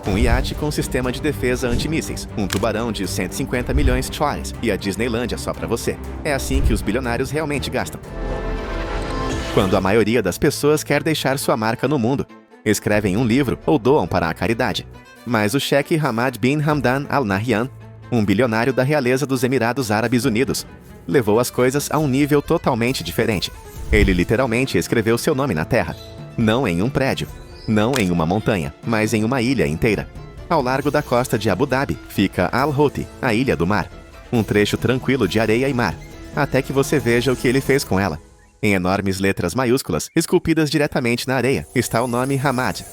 um iate com sistema de defesa antimísseis, um tubarão de 150 milhões de dólares e a Disneylândia só pra você. É assim que os bilionários realmente gastam. Quando a maioria das pessoas quer deixar sua marca no mundo, escrevem um livro ou doam para a caridade. Mas o cheque Hamad bin Hamdan Al Nahyan, um bilionário da realeza dos Emirados Árabes Unidos, levou as coisas a um nível totalmente diferente. Ele literalmente escreveu seu nome na terra. Não em um prédio, não em uma montanha, mas em uma ilha inteira. Ao largo da costa de Abu Dhabi fica Al-Houthi, a ilha do mar. Um trecho tranquilo de areia e mar, até que você veja o que ele fez com ela. Em enormes letras maiúsculas, esculpidas diretamente na areia, está o nome Hamad.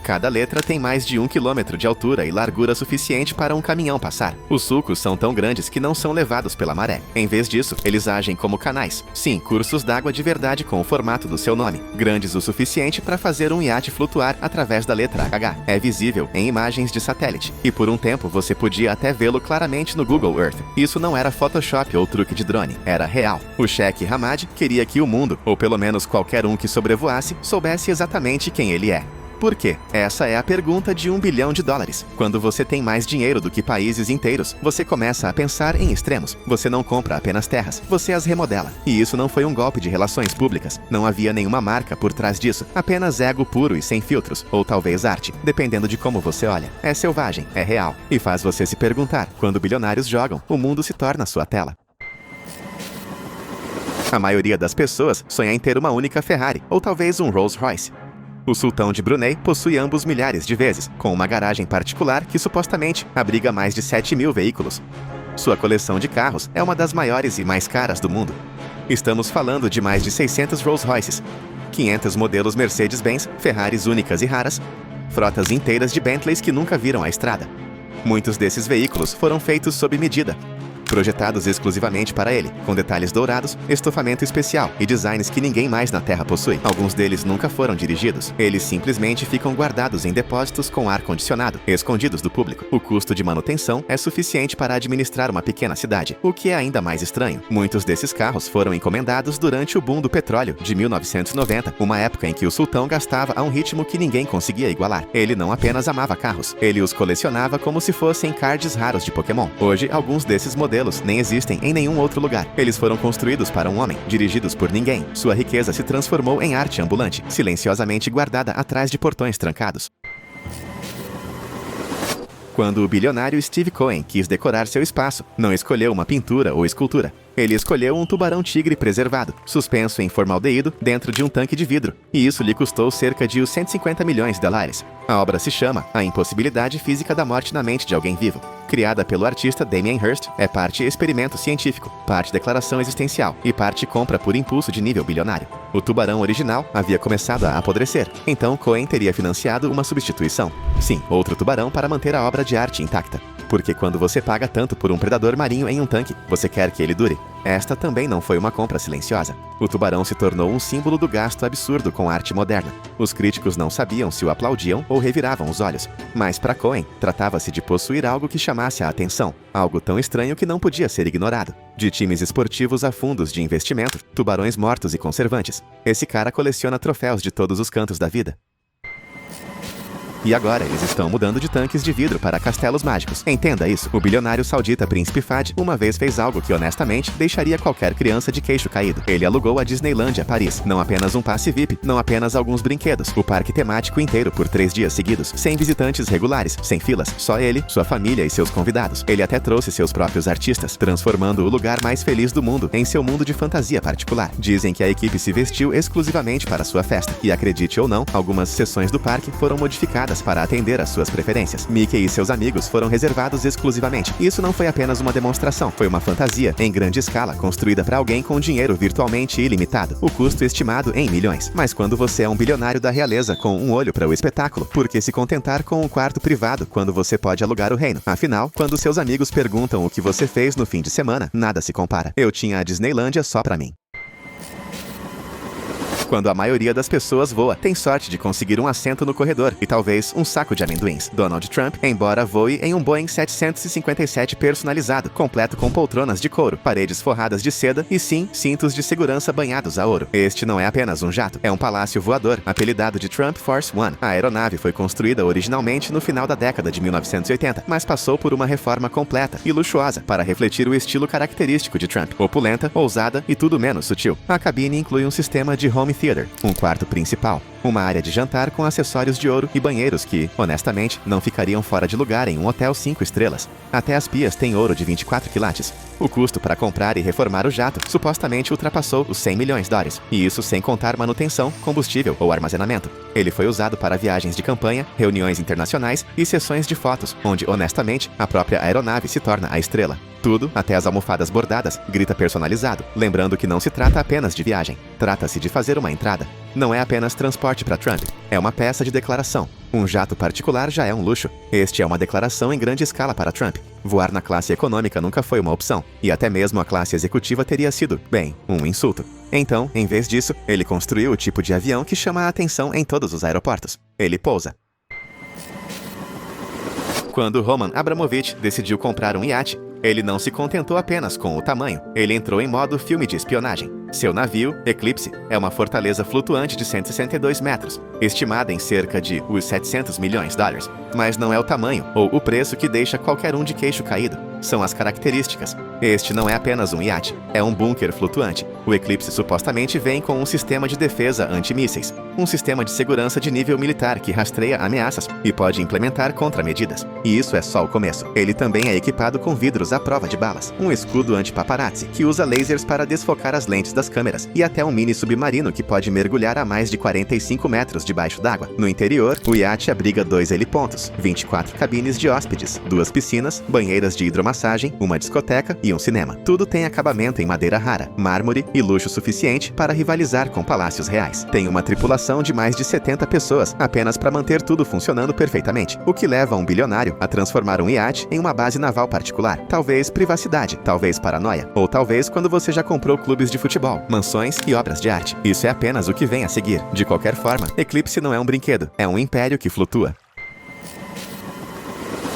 Cada letra tem mais de 1 quilômetro de altura e largura suficiente para um caminhão passar. Os sulcos são tão grandes que não são levados pela maré. Em vez disso, eles agem como canais. Sim, cursos d'água de verdade com o formato do seu nome. Grandes o suficiente para fazer um iate flutuar através da letra H. É visível em imagens de satélite. E por um tempo você podia até vê-lo claramente no Google Earth. Isso não era Photoshop ou truque de drone. Era real. O cheque Hamad queria que o mundo, ou pelo menos qualquer um que sobrevoasse, soubesse exatamente quem ele é. Por quê? Essa é a pergunta de $1 bilhão. Quando você tem mais dinheiro do que países inteiros, você começa a pensar em extremos. Você não compra apenas terras, você as remodela. E isso não foi um golpe de relações públicas. Não havia nenhuma marca por trás disso. Apenas ego puro e sem filtros. Ou talvez arte, dependendo de como você olha. É selvagem, é real. E faz você se perguntar, quando bilionários jogam, o mundo se torna sua tela. A maioria das pessoas sonha em ter uma única Ferrari, ou talvez um Rolls Royce. O sultão de Brunei possui ambos milhares de vezes, com uma garagem particular que supostamente abriga mais de 7.000 veículos. Sua coleção de carros é uma das maiores e mais caras do mundo. Estamos falando de mais de 600 Rolls Royces, 500 modelos Mercedes-Benz, Ferraris únicas e raras, frotas inteiras de Bentleys que nunca viram a estrada. Muitos desses veículos foram feitos sob medida, projetados exclusivamente para ele, com detalhes dourados, estofamento especial e designs que ninguém mais na Terra possui. Alguns deles nunca foram dirigidos. Eles simplesmente ficam guardados em depósitos com ar-condicionado, escondidos do público. O custo de manutenção é suficiente para administrar uma pequena cidade, o que é ainda mais estranho. Muitos desses carros foram encomendados durante o boom do petróleo de 1990, uma época em que o sultão gastava a um ritmo que ninguém conseguia igualar. Ele não apenas amava carros, ele os colecionava como se fossem cards raros de Pokémon. Hoje, alguns desses modelos nem existem em nenhum outro lugar. Eles foram construídos para um homem, dirigidos por ninguém. Sua riqueza se transformou em arte ambulante, silenciosamente guardada atrás de portões trancados. Quando o bilionário Steve Cohen quis decorar seu espaço, não escolheu uma pintura ou escultura. Ele escolheu um tubarão-tigre preservado, suspenso em formaldeído dentro de um tanque de vidro, e isso lhe custou cerca de $150 milhões. A obra se chama A Impossibilidade Física da Morte na Mente de Alguém Vivo. Criada pelo artista Damien Hirst, é parte experimento científico, parte declaração existencial e parte compra por impulso de nível bilionário. O tubarão original havia começado a apodrecer, então Cohen teria financiado uma substituição. Sim, outro tubarão para manter a obra de arte intacta. Porque quando você paga tanto por um predador marinho em um tanque, você quer que ele dure. Esta também não foi uma compra silenciosa. O tubarão se tornou um símbolo do gasto absurdo com arte moderna. Os críticos não sabiam se o aplaudiam ou reviravam os olhos. Mas para Cohen, tratava-se de possuir algo que chamasse a atenção, algo tão estranho que não podia ser ignorado. De times esportivos a fundos de investimento, tubarões mortos e conservantes. Esse cara coleciona troféus de todos os cantos da vida. E agora eles estão mudando de tanques de vidro para castelos mágicos. Entenda isso. O bilionário saudita Príncipe Fahd uma vez fez algo que honestamente deixaria qualquer criança de queixo caído. Ele alugou a Disneylândia Paris. Não apenas um passe VIP, não apenas alguns brinquedos. O parque temático inteiro por 3 dias seguidos, sem visitantes regulares, sem filas. Só ele, sua família e seus convidados. Ele até trouxe seus próprios artistas, transformando o lugar mais feliz do mundo em seu mundo de fantasia particular. Dizem que a equipe se vestiu exclusivamente para sua festa. E acredite ou não, algumas seções do parque foram modificadas para atender às suas preferências. Mickey e seus amigos foram reservados exclusivamente. Isso não foi apenas uma demonstração, foi uma fantasia em grande escala, construída para alguém com dinheiro virtualmente ilimitado. O custo estimado em milhões. Mas quando você é um bilionário da realeza com um olho para o espetáculo, por que se contentar com um quarto privado quando você pode alugar o reino? Afinal, quando seus amigos perguntam o que você fez no fim de semana, nada se compara. Eu tinha a Disneylândia só para mim. Quando a maioria das pessoas voa, tem sorte de conseguir um assento no corredor e talvez um saco de amendoins. Donald Trump, embora voe em um Boeing 757 personalizado, completo com poltronas de couro, paredes forradas de seda e sim, cintos de segurança banhados a ouro. Este não é apenas um jato, é um palácio voador, apelidado de Trump Force One. A aeronave foi construída originalmente no final da década de 1980, mas passou por uma reforma completa e luxuosa para refletir o estilo característico de Trump, opulenta, ousada e tudo menos sutil. A cabine inclui um sistema de home theater, um quarto principal, uma área de jantar com acessórios de ouro e banheiros que, honestamente, não ficariam fora de lugar em um hotel 5 estrelas. Até as pias têm ouro de 24 quilates. O custo para comprar e reformar o jato supostamente ultrapassou os 100 milhões de dólares, e isso sem contar manutenção, combustível ou armazenamento. Ele foi usado para viagens de campanha, reuniões internacionais e sessões de fotos, onde, honestamente, a própria aeronave se torna a estrela. Tudo, até as almofadas bordadas, grita personalizado, lembrando que não se trata apenas de viagem. Trata-se de fazer uma entrada. Não é apenas transporte para Trump, é uma peça de declaração. Um jato particular já é um luxo. Este é uma declaração em grande escala para Trump. Voar na classe econômica nunca foi uma opção, e até mesmo a classe executiva teria sido, bem, um insulto. Então, em vez disso, ele construiu o tipo de avião que chama a atenção em todos os aeroportos. Ele pousa. Quando Roman Abramovich decidiu comprar um iate, ele não se contentou apenas com o tamanho, ele entrou em modo filme de espionagem. Seu navio, Eclipse, é uma fortaleza flutuante de 162 metros, estimada em cerca de os 700 milhões de dólares. Mas não é o tamanho ou o preço que deixa qualquer um de queixo caído. São as características. Este não é apenas um iate, é um bunker flutuante. O Eclipse supostamente vem com um sistema de defesa antimísseis, um sistema de segurança de nível militar que rastreia ameaças e pode implementar contramedidas. E isso é só o começo. Ele também é equipado com vidros à prova de balas, um escudo anti-paparazzi que usa lasers para desfocar as lentes das câmeras e até um mini submarino que pode mergulhar a mais de 45 metros debaixo d'água. No interior, o iate abriga 2 helipontos, 24 cabines de hóspedes, 2 piscinas, banheiras de hidromassagem, uma discoteca e um cinema. Tudo tem acabamento em madeira rara, mármore e luxo suficiente para rivalizar com palácios reais. Tem uma tripulação de mais de 70 pessoas, apenas para manter tudo funcionando perfeitamente, o que leva um bilionário a transformar um iate em uma base naval particular. Talvez privacidade, talvez paranoia, ou talvez quando você já comprou clubes de futebol, mansões e obras de arte. Isso é apenas o que vem a seguir. De qualquer forma, Eclipse não é um brinquedo, é um império que flutua.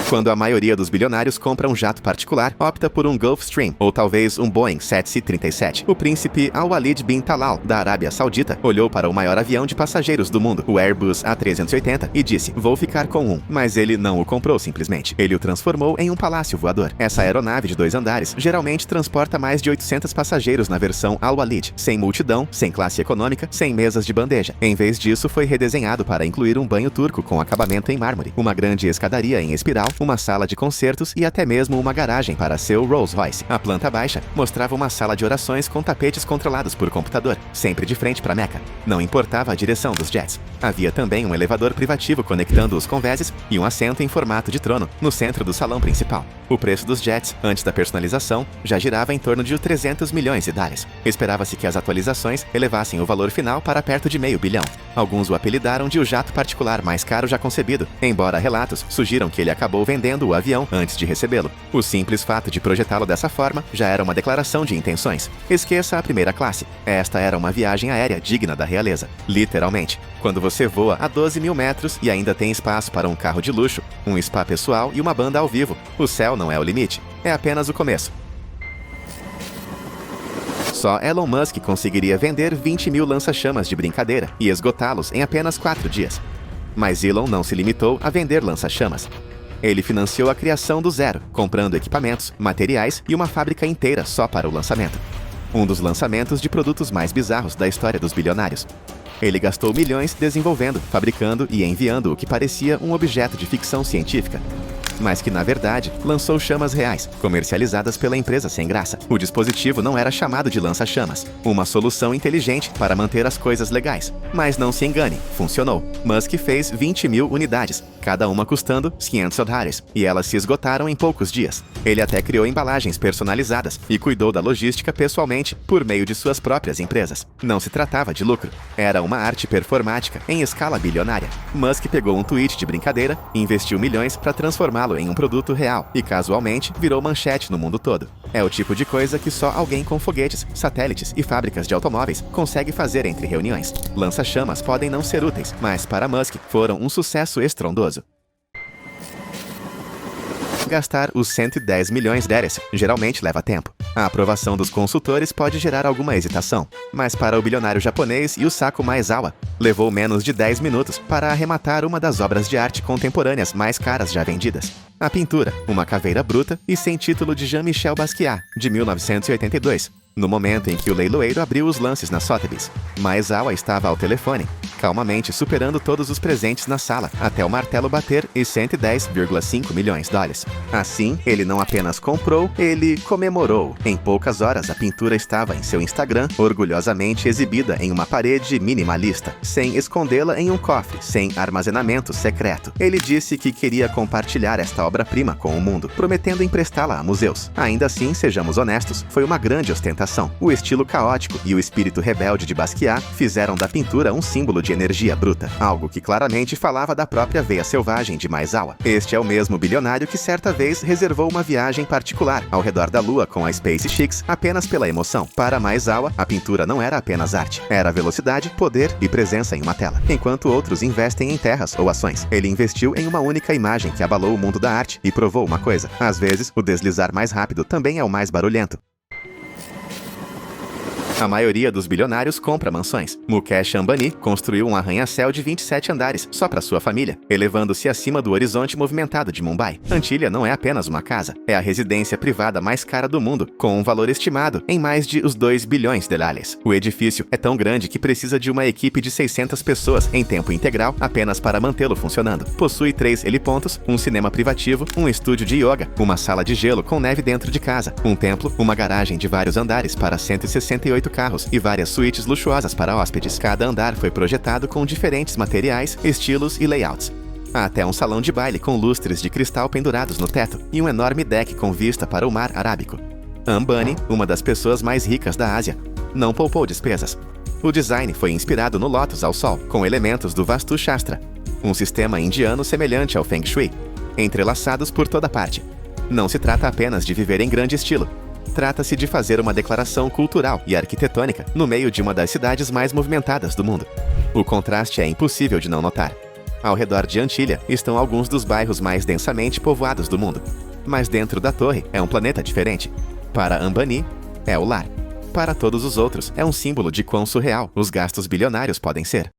Quando a maioria dos bilionários compra um jato particular, opta por um Gulfstream, ou talvez um Boeing 737. O príncipe Al-Walid bin Talal, da Arábia Saudita, olhou para o maior avião de passageiros do mundo, o Airbus A380, e disse, vou ficar com um. Mas ele não o comprou simplesmente. Ele o transformou em um palácio voador. Essa aeronave de 2 andares geralmente transporta mais de 800 passageiros na versão Al-Walid, sem multidão, sem classe econômica, sem mesas de bandeja. Em vez disso, foi redesenhado para incluir um banho turco com acabamento em mármore, uma grande escadaria em espiral, uma sala de concertos e até mesmo uma garagem para seu Rolls-Royce. A planta baixa mostrava uma sala de orações com tapetes controlados por computador, sempre de frente para Meca. Não importava a direção dos jets. Havia também um elevador privativo conectando os convéses e um assento em formato de trono no centro do salão principal. O preço dos jets, antes da personalização, já girava em torno de 300 milhões de dólares. Esperava-se que as atualizações elevassem o valor final para perto de $500 milhão. Alguns o apelidaram de o jato particular mais caro já concebido, embora relatos sugiram que ele acabou vendendo o avião antes de recebê-lo. O simples fato de projetá-lo dessa forma já era uma declaração de intenções. Esqueça a primeira classe. Esta era uma viagem aérea digna da realeza. Literalmente. Quando você voa a 12 mil metros e ainda tem espaço para um carro de luxo, um spa pessoal e uma banda ao vivo, o céu não é o limite. É apenas o começo. Só Elon Musk conseguiria vender 20 mil lança-chamas de brincadeira e esgotá-los em apenas 4 dias. Mas Elon não se limitou a vender lança-chamas. Ele financiou a criação do zero, comprando equipamentos, materiais e uma fábrica inteira só para o lançamento. Um dos lançamentos de produtos mais bizarros da história dos bilionários. Ele gastou milhões desenvolvendo, fabricando e enviando o que parecia um objeto de ficção científica, mas que, na verdade, lançou chamas reais, comercializadas pela empresa sem graça. O dispositivo não era chamado de lança-chamas, uma solução inteligente para manter as coisas legais. Mas não se engane, funcionou. Musk fez 20 mil unidades, cada uma custando $500, e elas se esgotaram em poucos dias. Ele até criou embalagens personalizadas e cuidou da logística pessoalmente por meio de suas próprias empresas. Não se tratava de lucro, era uma arte performática em escala bilionária. Musk pegou um tweet de brincadeira e investiu milhões para transformar transformá-lo em um produto real e, casualmente, virou manchete no mundo todo. É o tipo de coisa que só alguém com foguetes, satélites e fábricas de automóveis consegue fazer entre reuniões. Lança-chamas podem não ser úteis, mas para Musk foram um sucesso estrondoso. Gastar os 110 milhões dólares geralmente leva tempo. A aprovação dos consultores pode gerar alguma hesitação, mas para o bilionário japonês Yusaku Maezawa, levou menos de 10 minutos para arrematar uma das obras de arte contemporâneas mais caras já vendidas. A pintura, uma caveira bruta e sem título de Jean-Michel Basquiat, de 1982. No momento em que o leiloeiro abriu os lances na Sotheby's, Maezawa estava ao telefone, calmamente superando todos os presentes na sala, até o martelo bater e 110,5 milhões de dólares. Assim, ele não apenas comprou, ele comemorou. Em poucas horas, a pintura estava em seu Instagram, orgulhosamente exibida em uma parede minimalista, sem escondê-la em um cofre, sem armazenamento secreto. Ele disse que queria compartilhar esta obra-prima com o mundo, prometendo emprestá-la a museus. Ainda assim, sejamos honestos, foi uma grande ostentação. O estilo caótico e o espírito rebelde de Basquiat fizeram da pintura um símbolo de energia bruta, algo que claramente falava da própria veia selvagem de Maezawa. Este é o mesmo bilionário que certa vez reservou uma viagem particular ao redor da Lua com a SpaceX apenas pela emoção. Para Maezawa, a pintura não era apenas arte, era velocidade, poder e presença em uma tela. Enquanto outros investem em terras ou ações, ele investiu em uma única imagem que abalou o mundo da arte e provou uma coisa: às vezes, o deslizar mais rápido também é o mais barulhento. A maioria dos bilionários compra mansões. Mukesh Ambani construiu um arranha-céu de 27 andares só para sua família, elevando-se acima do horizonte movimentado de Mumbai. Antilha não é apenas uma casa, é a residência privada mais cara do mundo, com um valor estimado em mais de os 2 bilhões de dólares. O edifício é tão grande que precisa de uma equipe de 600 pessoas em tempo integral apenas para mantê-lo funcionando. Possui 3 helipontos, um cinema privativo, um estúdio de yoga, uma sala de gelo com neve dentro de casa, um templo, uma garagem de vários andares para 168 carros e várias suítes luxuosas para hóspedes. Cada andar foi projetado com diferentes materiais, estilos e layouts. Há até um salão de baile com lustres de cristal pendurados no teto e um enorme deck com vista para o mar Arábico. Ambani, uma das pessoas mais ricas da Ásia, não poupou despesas. O design foi inspirado no Lótus ao Sol, com elementos do Vastu Shastra, um sistema indiano semelhante ao Feng Shui, entrelaçados por toda parte. Não se trata apenas de viver em grande estilo. Trata-se de fazer uma declaração cultural e arquitetônica no meio de uma das cidades mais movimentadas do mundo. O contraste é impossível de não notar. Ao redor de Antilha estão alguns dos bairros mais densamente povoados do mundo. Mas dentro da torre é um planeta diferente. Para Ambani, é o lar. Para todos os outros, é um símbolo de quão surreal os gastos bilionários podem ser.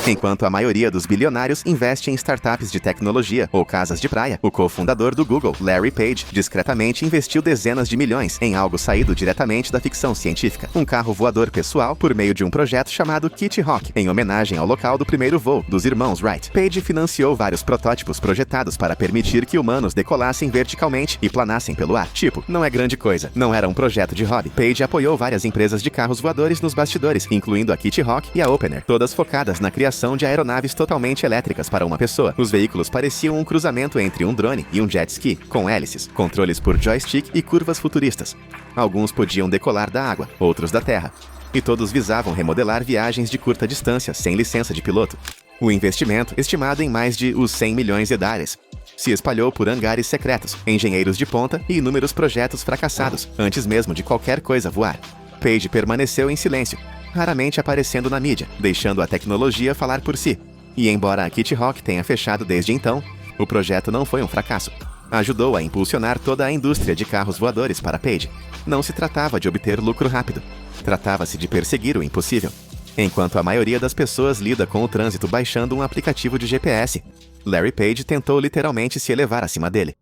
Enquanto a maioria dos bilionários investe em startups de tecnologia ou casas de praia, o cofundador do Google, Larry Page, discretamente investiu dezenas de milhões em algo saído diretamente da ficção científica, um carro voador pessoal por meio de um projeto chamado Kitty Hawk, em homenagem ao local do primeiro voo dos irmãos Wright. Page financiou vários protótipos projetados para permitir que humanos decolassem verticalmente e planassem pelo ar. Tipo, não é grande coisa, não era um projeto de hobby. Page apoiou várias empresas de carros voadores nos bastidores, incluindo a Kitty Hawk e a Opener, todas focadas na criação de aeronaves totalmente elétricas para uma pessoa. Os veículos pareciam um cruzamento entre um drone e um jet ski, com hélices, controles por joystick e curvas futuristas. Alguns podiam decolar da água, outros da terra. E todos visavam remodelar viagens de curta distância, sem licença de piloto. O investimento, estimado em mais de os 100 milhões de dólares, se espalhou por hangares secretos, engenheiros de ponta e inúmeros projetos fracassados, antes mesmo de qualquer coisa voar. Page permaneceu em silêncio, raramente aparecendo na mídia, deixando a tecnologia falar por si. E embora a Kitty Hawk tenha fechado desde então, o projeto não foi um fracasso. Ajudou a impulsionar toda a indústria de carros voadores para Page. Não se tratava de obter lucro rápido. Tratava-se de perseguir o impossível. Enquanto a maioria das pessoas lida com o trânsito baixando um aplicativo de GPS, Larry Page tentou literalmente se elevar acima dele.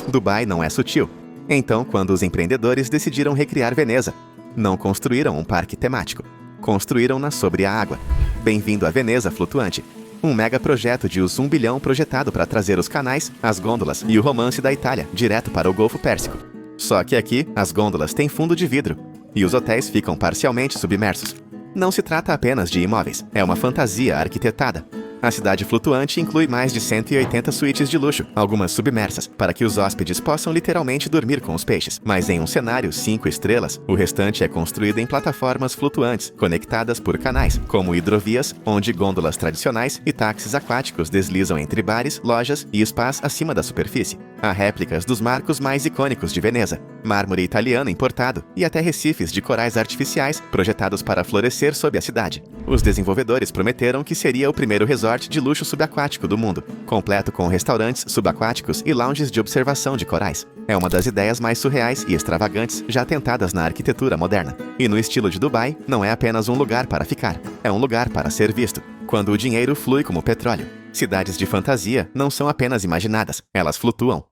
Dubai não é sutil. Então, quando os empreendedores decidiram recriar Veneza, não construíram um parque temático. Construíram-na sobre a água. Bem-vindo à Veneza flutuante. Um mega projeto de US 1 bilhão projetado para trazer os canais, as gôndolas e o romance da Itália direto para o Golfo Pérsico. Só que aqui, as gôndolas têm fundo de vidro e os hotéis ficam parcialmente submersos. Não se trata apenas de imóveis, é uma fantasia arquitetada. A cidade flutuante inclui mais de 180 suítes de luxo, algumas submersas, para que os hóspedes possam literalmente dormir com os peixes. Mas em um cenário 5 estrelas, o restante é construído em plataformas flutuantes, conectadas por canais, como hidrovias, onde gôndolas tradicionais e táxis aquáticos deslizam entre bares, lojas e spas acima da superfície. Há réplicas dos marcos mais icônicos de Veneza, mármore italiano importado e até recifes de corais artificiais projetados para florescer sob a cidade. Os desenvolvedores prometeram que seria o primeiro resort de luxo subaquático do mundo, completo com restaurantes subaquáticos e lounges de observação de corais. É uma das ideias mais surreais e extravagantes já tentadas na arquitetura moderna. E no estilo de Dubai, não é apenas um lugar para ficar, é um lugar para ser visto, quando o dinheiro flui como petróleo. Cidades de fantasia não são apenas imaginadas, elas flutuam.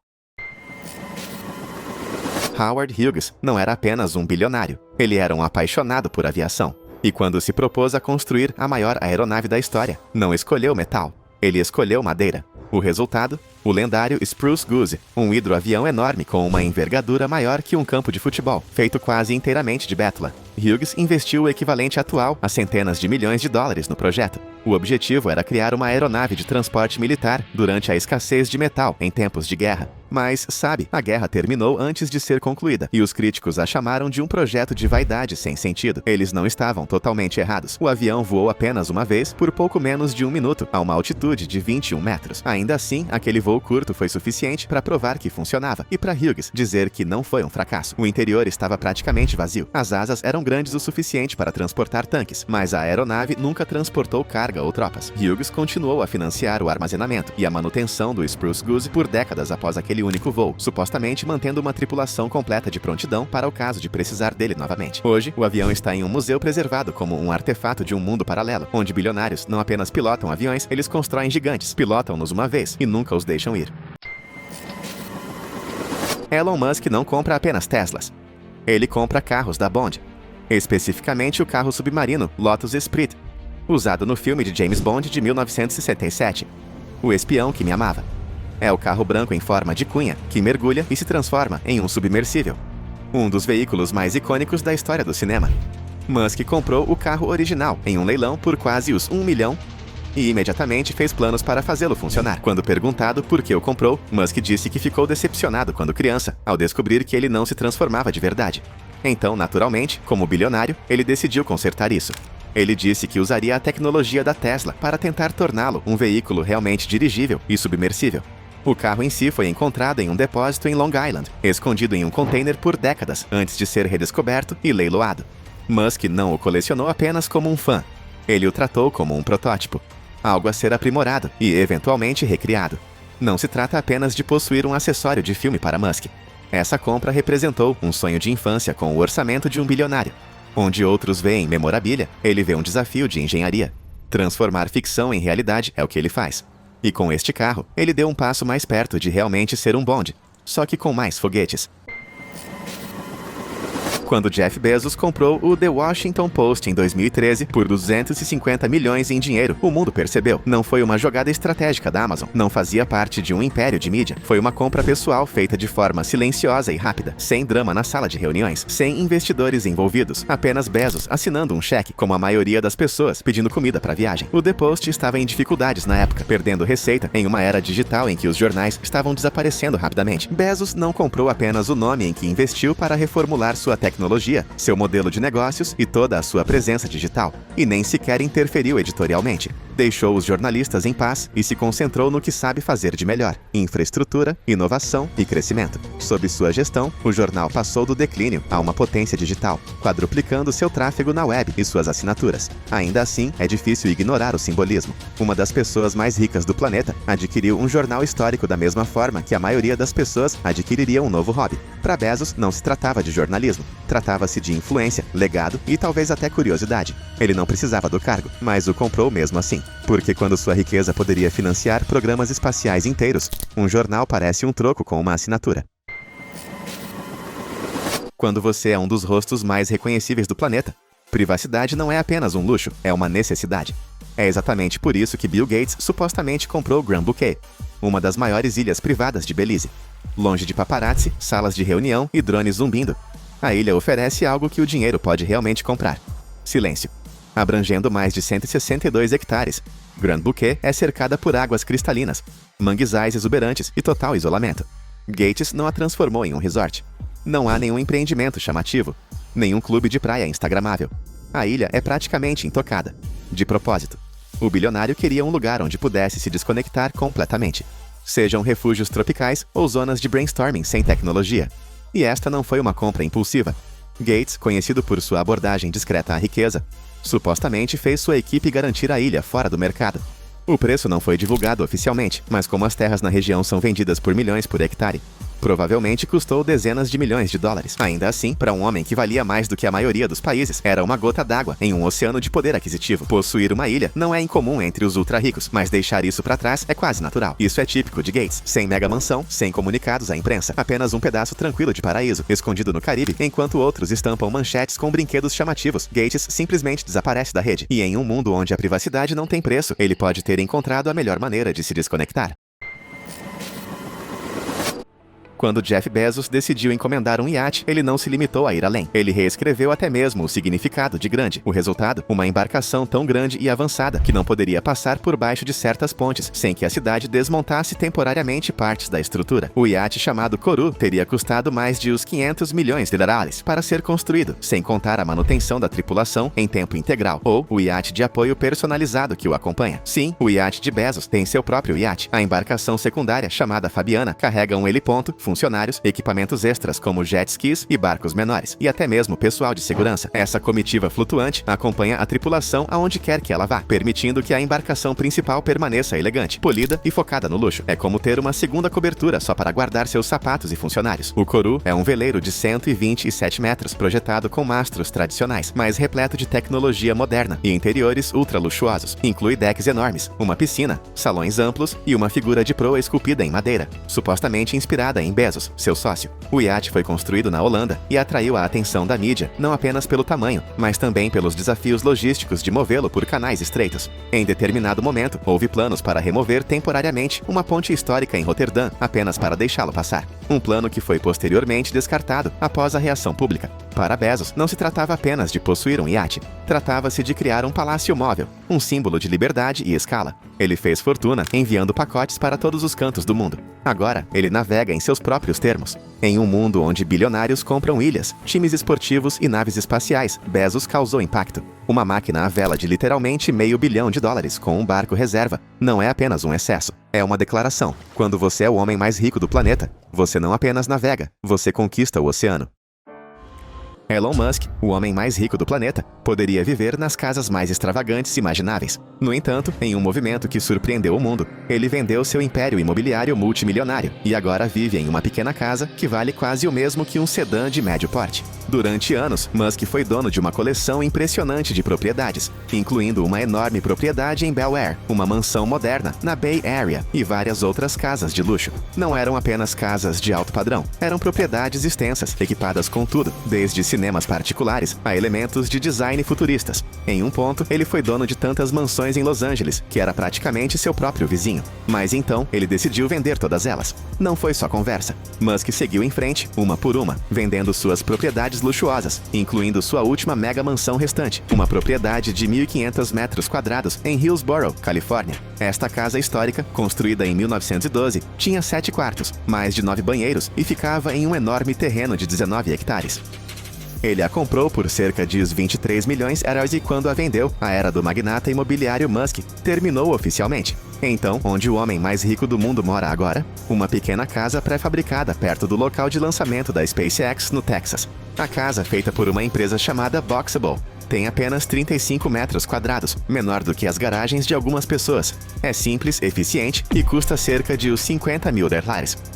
Howard Hughes não era apenas um bilionário, ele era um apaixonado por aviação. E quando se propôs a construir a maior aeronave da história, não escolheu metal, ele escolheu madeira. O resultado? O lendário Spruce Goose, um hidroavião enorme com uma envergadura maior que um campo de futebol, feito quase inteiramente de bétula. Hughes investiu o equivalente atual a centenas de milhões de dólares no projeto. O objetivo era criar uma aeronave de transporte militar durante a escassez de metal em tempos de guerra. Mas, sabe, a guerra terminou antes de ser concluída, e os críticos a chamaram de um projeto de vaidade sem sentido. Eles não estavam totalmente errados. O avião voou apenas uma vez por pouco menos de 1 minuto, a uma altitude de 21 metros. Ainda assim, aquele voo curto foi suficiente para provar que funcionava, e para Hughes dizer que não foi um fracasso. O interior estava praticamente vazio. As asas eram grandes o suficiente para transportar tanques, mas a aeronave nunca transportou carga ou tropas. Hughes continuou a financiar o armazenamento e a manutenção do Spruce Goose por décadas após aquele único voo, supostamente mantendo uma tripulação completa de prontidão para o caso de precisar dele novamente. Hoje, o avião está em um museu preservado como um artefato de um mundo paralelo, onde bilionários não apenas pilotam aviões, eles constroem gigantes, pilotam-nos uma vez e nunca os deixam ir. Elon Musk não compra apenas Teslas. Ele compra carros da Bond. Especificamente o carro submarino Lotus Esprit, usado no filme de James Bond de 1967, O Espião que Me Amava. É o carro branco em forma de cunha que mergulha e se transforma em um submersível. Um dos veículos mais icônicos da história do cinema. Musk comprou o carro original em um leilão por quase os 1 milhão e imediatamente fez planos para fazê-lo funcionar. Quando perguntado por que o comprou, Musk disse que ficou decepcionado quando criança, ao descobrir que ele não se transformava de verdade. Então, naturalmente, como bilionário, ele decidiu consertar isso. Ele disse que usaria a tecnologia da Tesla para tentar torná-lo um veículo realmente dirigível e submersível. O carro em si foi encontrado em um depósito em Long Island, escondido em um container por décadas antes de ser redescoberto e leiloado. Musk não o colecionou apenas como um fã. Ele o tratou como um protótipo, algo a ser aprimorado e eventualmente recriado. Não se trata apenas de possuir um acessório de filme para Musk. Essa compra representou um sonho de infância com o orçamento de um bilionário. Onde outros veem memorabilia, ele vê um desafio de engenharia. Transformar ficção em realidade é o que ele faz. E com este carro, ele deu um passo mais perto de realmente ser um Bond, só que com mais foguetes. Quando Jeff Bezos comprou o The Washington Post em 2013 por 250 milhões em dinheiro, o mundo percebeu. Não foi uma jogada estratégica da Amazon, não fazia parte de um império de mídia. Foi uma compra pessoal feita de forma silenciosa e rápida, sem drama na sala de reuniões, sem investidores envolvidos, apenas Bezos assinando um cheque, como a maioria das pessoas pedindo comida para viagem. O The Post estava em dificuldades na época, perdendo receita em uma era digital em que os jornais estavam desaparecendo rapidamente. Bezos não comprou apenas o nome em que investiu para reformular sua tecnologia, seu modelo de negócios e toda a sua presença digital, e nem sequer interferiu editorialmente. Deixou os jornalistas em paz e se concentrou no que sabe fazer de melhor: infraestrutura, inovação e crescimento. Sob sua gestão, o jornal passou do declínio a uma potência digital, quadruplicando seu tráfego na web e suas assinaturas. Ainda assim, é difícil ignorar o simbolismo. Uma das pessoas mais ricas do planeta adquiriu um jornal histórico da mesma forma que a maioria das pessoas adquiriria um novo hobby. Para Bezos, não se tratava de jornalismo. Tratava-se de influência, legado e talvez até curiosidade. Ele não precisava do cargo, mas o comprou mesmo assim. Porque quando sua riqueza poderia financiar programas espaciais inteiros, um jornal parece um troco com uma assinatura. Quando você é um dos rostos mais reconhecíveis do planeta, privacidade não é apenas um luxo, é uma necessidade. É exatamente por isso que Bill Gates supostamente comprou Grand Bouquet, uma das maiores ilhas privadas de Belize. Longe de paparazzi, salas de reunião e drones zumbindo, a ilha oferece algo que o dinheiro pode realmente comprar: silêncio. Abrangendo mais de 162 hectares, Grand Bouquet é cercada por águas cristalinas, manguezais exuberantes e total isolamento. Gates não a transformou em um resort. Não há nenhum empreendimento chamativo, nenhum clube de praia instagramável. A ilha é praticamente intocada, de propósito. O bilionário queria um lugar onde pudesse se desconectar completamente. Sejam refúgios tropicais ou zonas de brainstorming sem tecnologia. E esta não foi uma compra impulsiva. Gates, conhecido por sua abordagem discreta à riqueza, supostamente fez sua equipe garantir a ilha fora do mercado. O preço não foi divulgado oficialmente, mas como as terras na região são vendidas por milhões por hectare, provavelmente custou dezenas de milhões de dólares. Ainda assim, para um homem que valia mais do que a maioria dos países, era uma gota d'água em um oceano de poder aquisitivo. Possuir uma ilha não é incomum entre os ultra-ricos, mas deixar isso para trás é quase natural. Isso é típico de Gates. Sem mega mansão, sem comunicados à imprensa, apenas um pedaço tranquilo de paraíso, escondido no Caribe, enquanto outros estampam manchetes com brinquedos chamativos. Gates simplesmente desaparece da rede. E em um mundo onde a privacidade não tem preço, ele pode ter encontrado a melhor maneira de se desconectar. Quando Jeff Bezos decidiu encomendar um iate, ele não se limitou a ir além. Ele reescreveu até mesmo o significado de grande. O resultado? Uma embarcação tão grande e avançada que não poderia passar por baixo de certas pontes, sem que a cidade desmontasse temporariamente partes da estrutura. O iate chamado Koru teria custado mais de uns 500 milhões de dólares para ser construído, sem contar a manutenção da tripulação em tempo integral, ou o iate de apoio personalizado que o acompanha. Sim, o iate de Bezos tem seu próprio iate. A embarcação secundária, chamada Fabiana, carrega um heliponto, funcionários, equipamentos extras como jet skis e barcos menores, e até mesmo pessoal de segurança. Essa comitiva flutuante acompanha a tripulação aonde quer que ela vá, permitindo que a embarcação principal permaneça elegante, polida e focada no luxo. É como ter uma segunda cobertura só para guardar seus sapatos e funcionários. O Koru é um veleiro de 127 metros, projetado com mastros tradicionais, mas repleto de tecnologia moderna e interiores ultra luxuosos. Inclui decks enormes, uma piscina, salões amplos e uma figura de proa esculpida em madeira, supostamente inspirada em Bezos, seu sócio. O iate foi construído na Holanda e atraiu a atenção da mídia, não apenas pelo tamanho, mas também pelos desafios logísticos de movê-lo por canais estreitos. Em determinado momento, houve planos para remover temporariamente uma ponte histórica em Roterdã, apenas para deixá-lo passar. Um plano que foi posteriormente descartado após a reação pública. Para Bezos, não se tratava apenas de possuir um iate. Tratava-se de criar um palácio móvel, um símbolo de liberdade e escala. Ele fez fortuna enviando pacotes para todos os cantos do mundo. Agora, ele navega em seus próprios termos. Em um mundo onde bilionários compram ilhas, times esportivos e naves espaciais, Bezos causou impacto. Uma máquina à vela de literalmente $500 bilhão com um barco reserva não é apenas um excesso. É uma declaração. Quando você é o homem mais rico do planeta, você não apenas navega, você conquista o oceano. Elon Musk, o homem mais rico do planeta, poderia viver nas casas mais extravagantes imagináveis. No entanto, em um movimento que surpreendeu o mundo, ele vendeu seu império imobiliário multimilionário e agora vive em uma pequena casa que vale quase o mesmo que um sedã de médio porte. Durante anos, Musk foi dono de uma coleção impressionante de propriedades, incluindo uma enorme propriedade em Bel Air, uma mansão moderna na Bay Area e várias outras casas de luxo. Não eram apenas casas de alto padrão, eram propriedades extensas, equipadas com tudo, desde cinemas particulares a elementos de design futuristas. Em um ponto, ele foi dono de tantas mansões em Los Angeles, que era praticamente seu próprio vizinho. Mas então, ele decidiu vender todas elas. Não foi só conversa. Musk seguiu em frente, uma por uma, vendendo suas propriedades luxuosas, incluindo sua última mega mansão restante, uma propriedade de 1.500 metros quadrados em Hillsborough, Califórnia. Esta casa histórica, construída em 1912, tinha 7 quartos, mais de 9 banheiros e ficava em um enorme terreno de 19 hectares. Ele a comprou por cerca de $23 milhões e quando a vendeu, a era do magnata imobiliário Musk terminou oficialmente. Então, onde o homem mais rico do mundo mora agora? Uma pequena casa pré-fabricada perto do local de lançamento da SpaceX no Texas. A casa, feita por uma empresa chamada Boxable, tem apenas 35 metros quadrados, menor do que as garagens de algumas pessoas. É simples, eficiente e custa cerca de uns $50 mil.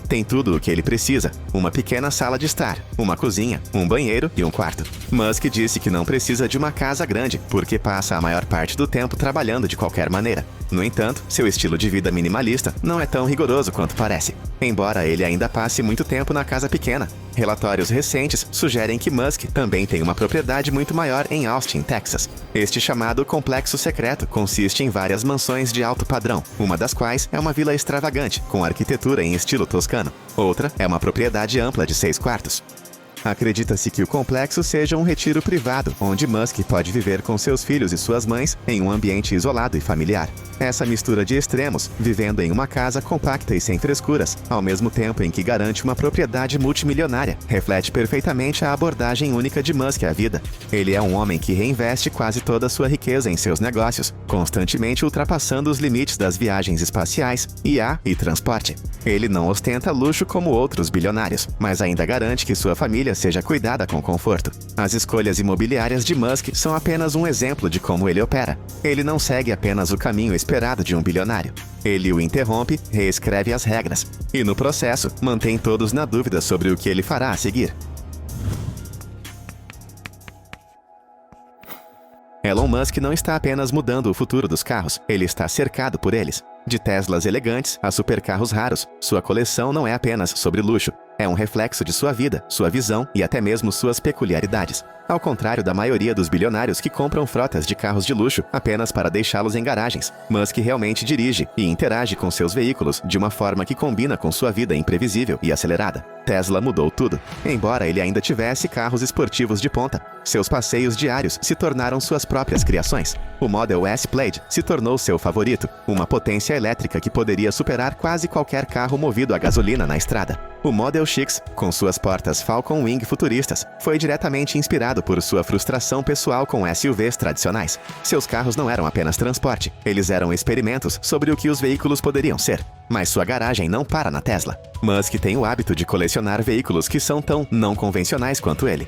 Tem tudo o que ele precisa: uma pequena sala de estar, uma cozinha, um banheiro e um quarto. Musk disse que não precisa de uma casa grande, porque passa a maior parte do tempo trabalhando de qualquer maneira. No entanto, seu estilo de vida minimalista não é tão rigoroso quanto parece, embora ele ainda passe muito tempo na casa pequena. Relatórios recentes sugerem que Musk também tem uma propriedade muito maior em Austin, Texas. Este chamado complexo secreto consiste em várias mansões de alto padrão, uma das quais é uma vila extravagante, com arquitetura em estilo toscano. Outra é uma propriedade ampla de 6 quartos. Acredita-se que o complexo seja um retiro privado, onde Musk pode viver com seus filhos e suas mães em um ambiente isolado e familiar. Essa mistura de extremos, vivendo em uma casa compacta e sem frescuras, ao mesmo tempo em que garante uma propriedade multimilionária, reflete perfeitamente a abordagem única de Musk à vida. Ele é um homem que reinveste quase toda a sua riqueza em seus negócios, constantemente ultrapassando os limites das viagens espaciais, IA e transporte. Ele não ostenta luxo como outros bilionários, mas ainda garante que sua família seja cuidada com conforto. As escolhas imobiliárias de Musk são apenas um exemplo de como ele opera. Ele não segue apenas o caminho esperado de um bilionário. Ele o interrompe, reescreve as regras, e no processo, mantém todos na dúvida sobre o que ele fará a seguir. Elon Musk não está apenas mudando o futuro dos carros, ele está cercado por eles. De Teslas elegantes a supercarros raros, sua coleção não é apenas sobre luxo. É um reflexo de sua vida, sua visão e até mesmo suas peculiaridades. Ao contrário da maioria dos bilionários que compram frotas de carros de luxo apenas para deixá-los em garagens, Musk realmente dirige e interage com seus veículos de uma forma que combina com sua vida imprevisível e acelerada. Tesla mudou tudo. Embora ele ainda tivesse carros esportivos de ponta, seus passeios diários se tornaram suas próprias criações. O Model S Plaid se tornou seu favorito, uma potência elétrica que poderia superar quase qualquer carro movido a gasolina na estrada. O Model X, com suas portas Falcon Wing futuristas, foi diretamente inspirado por sua frustração pessoal com SUVs tradicionais. Seus carros não eram apenas transporte, eles eram experimentos sobre o que os veículos poderiam ser. Mas sua garagem não para na Tesla. Musk tem o hábito de colecionar veículos que são tão não convencionais quanto ele.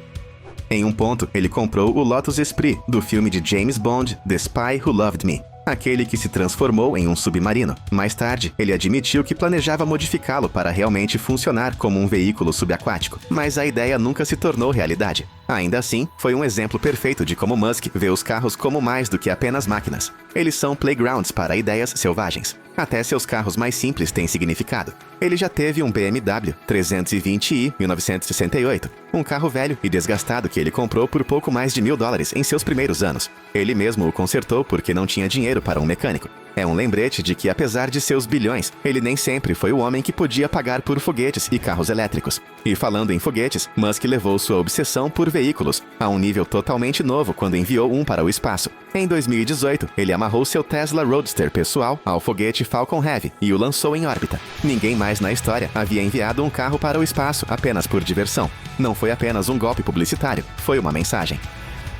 Em um ponto, ele comprou o Lotus Esprit, do filme de James Bond, The Spy Who Loved Me. Aquele que se transformou em um submarino. Mais tarde, ele admitiu que planejava modificá-lo para realmente funcionar como um veículo subaquático, mas a ideia nunca se tornou realidade. Ainda assim, foi um exemplo perfeito de como Musk vê os carros como mais do que apenas máquinas. Eles são playgrounds para ideias selvagens. Até seus carros mais simples têm significado. Ele já teve um BMW 320i 1968, um carro velho e desgastado que ele comprou por pouco mais de $1.000 em seus primeiros anos. Ele mesmo o consertou porque não tinha dinheiro para um mecânico. É um lembrete de que, apesar de seus bilhões, ele nem sempre foi o homem que podia pagar por foguetes e carros elétricos. E falando em foguetes, Musk levou sua obsessão por veículos a um nível totalmente novo quando enviou um para o espaço. Em 2018, ele amarrou seu Tesla Roadster pessoal ao foguete Falcon Heavy e o lançou em órbita. Ninguém mais na história havia enviado um carro para o espaço apenas por diversão. Não foi apenas um golpe publicitário, foi uma mensagem.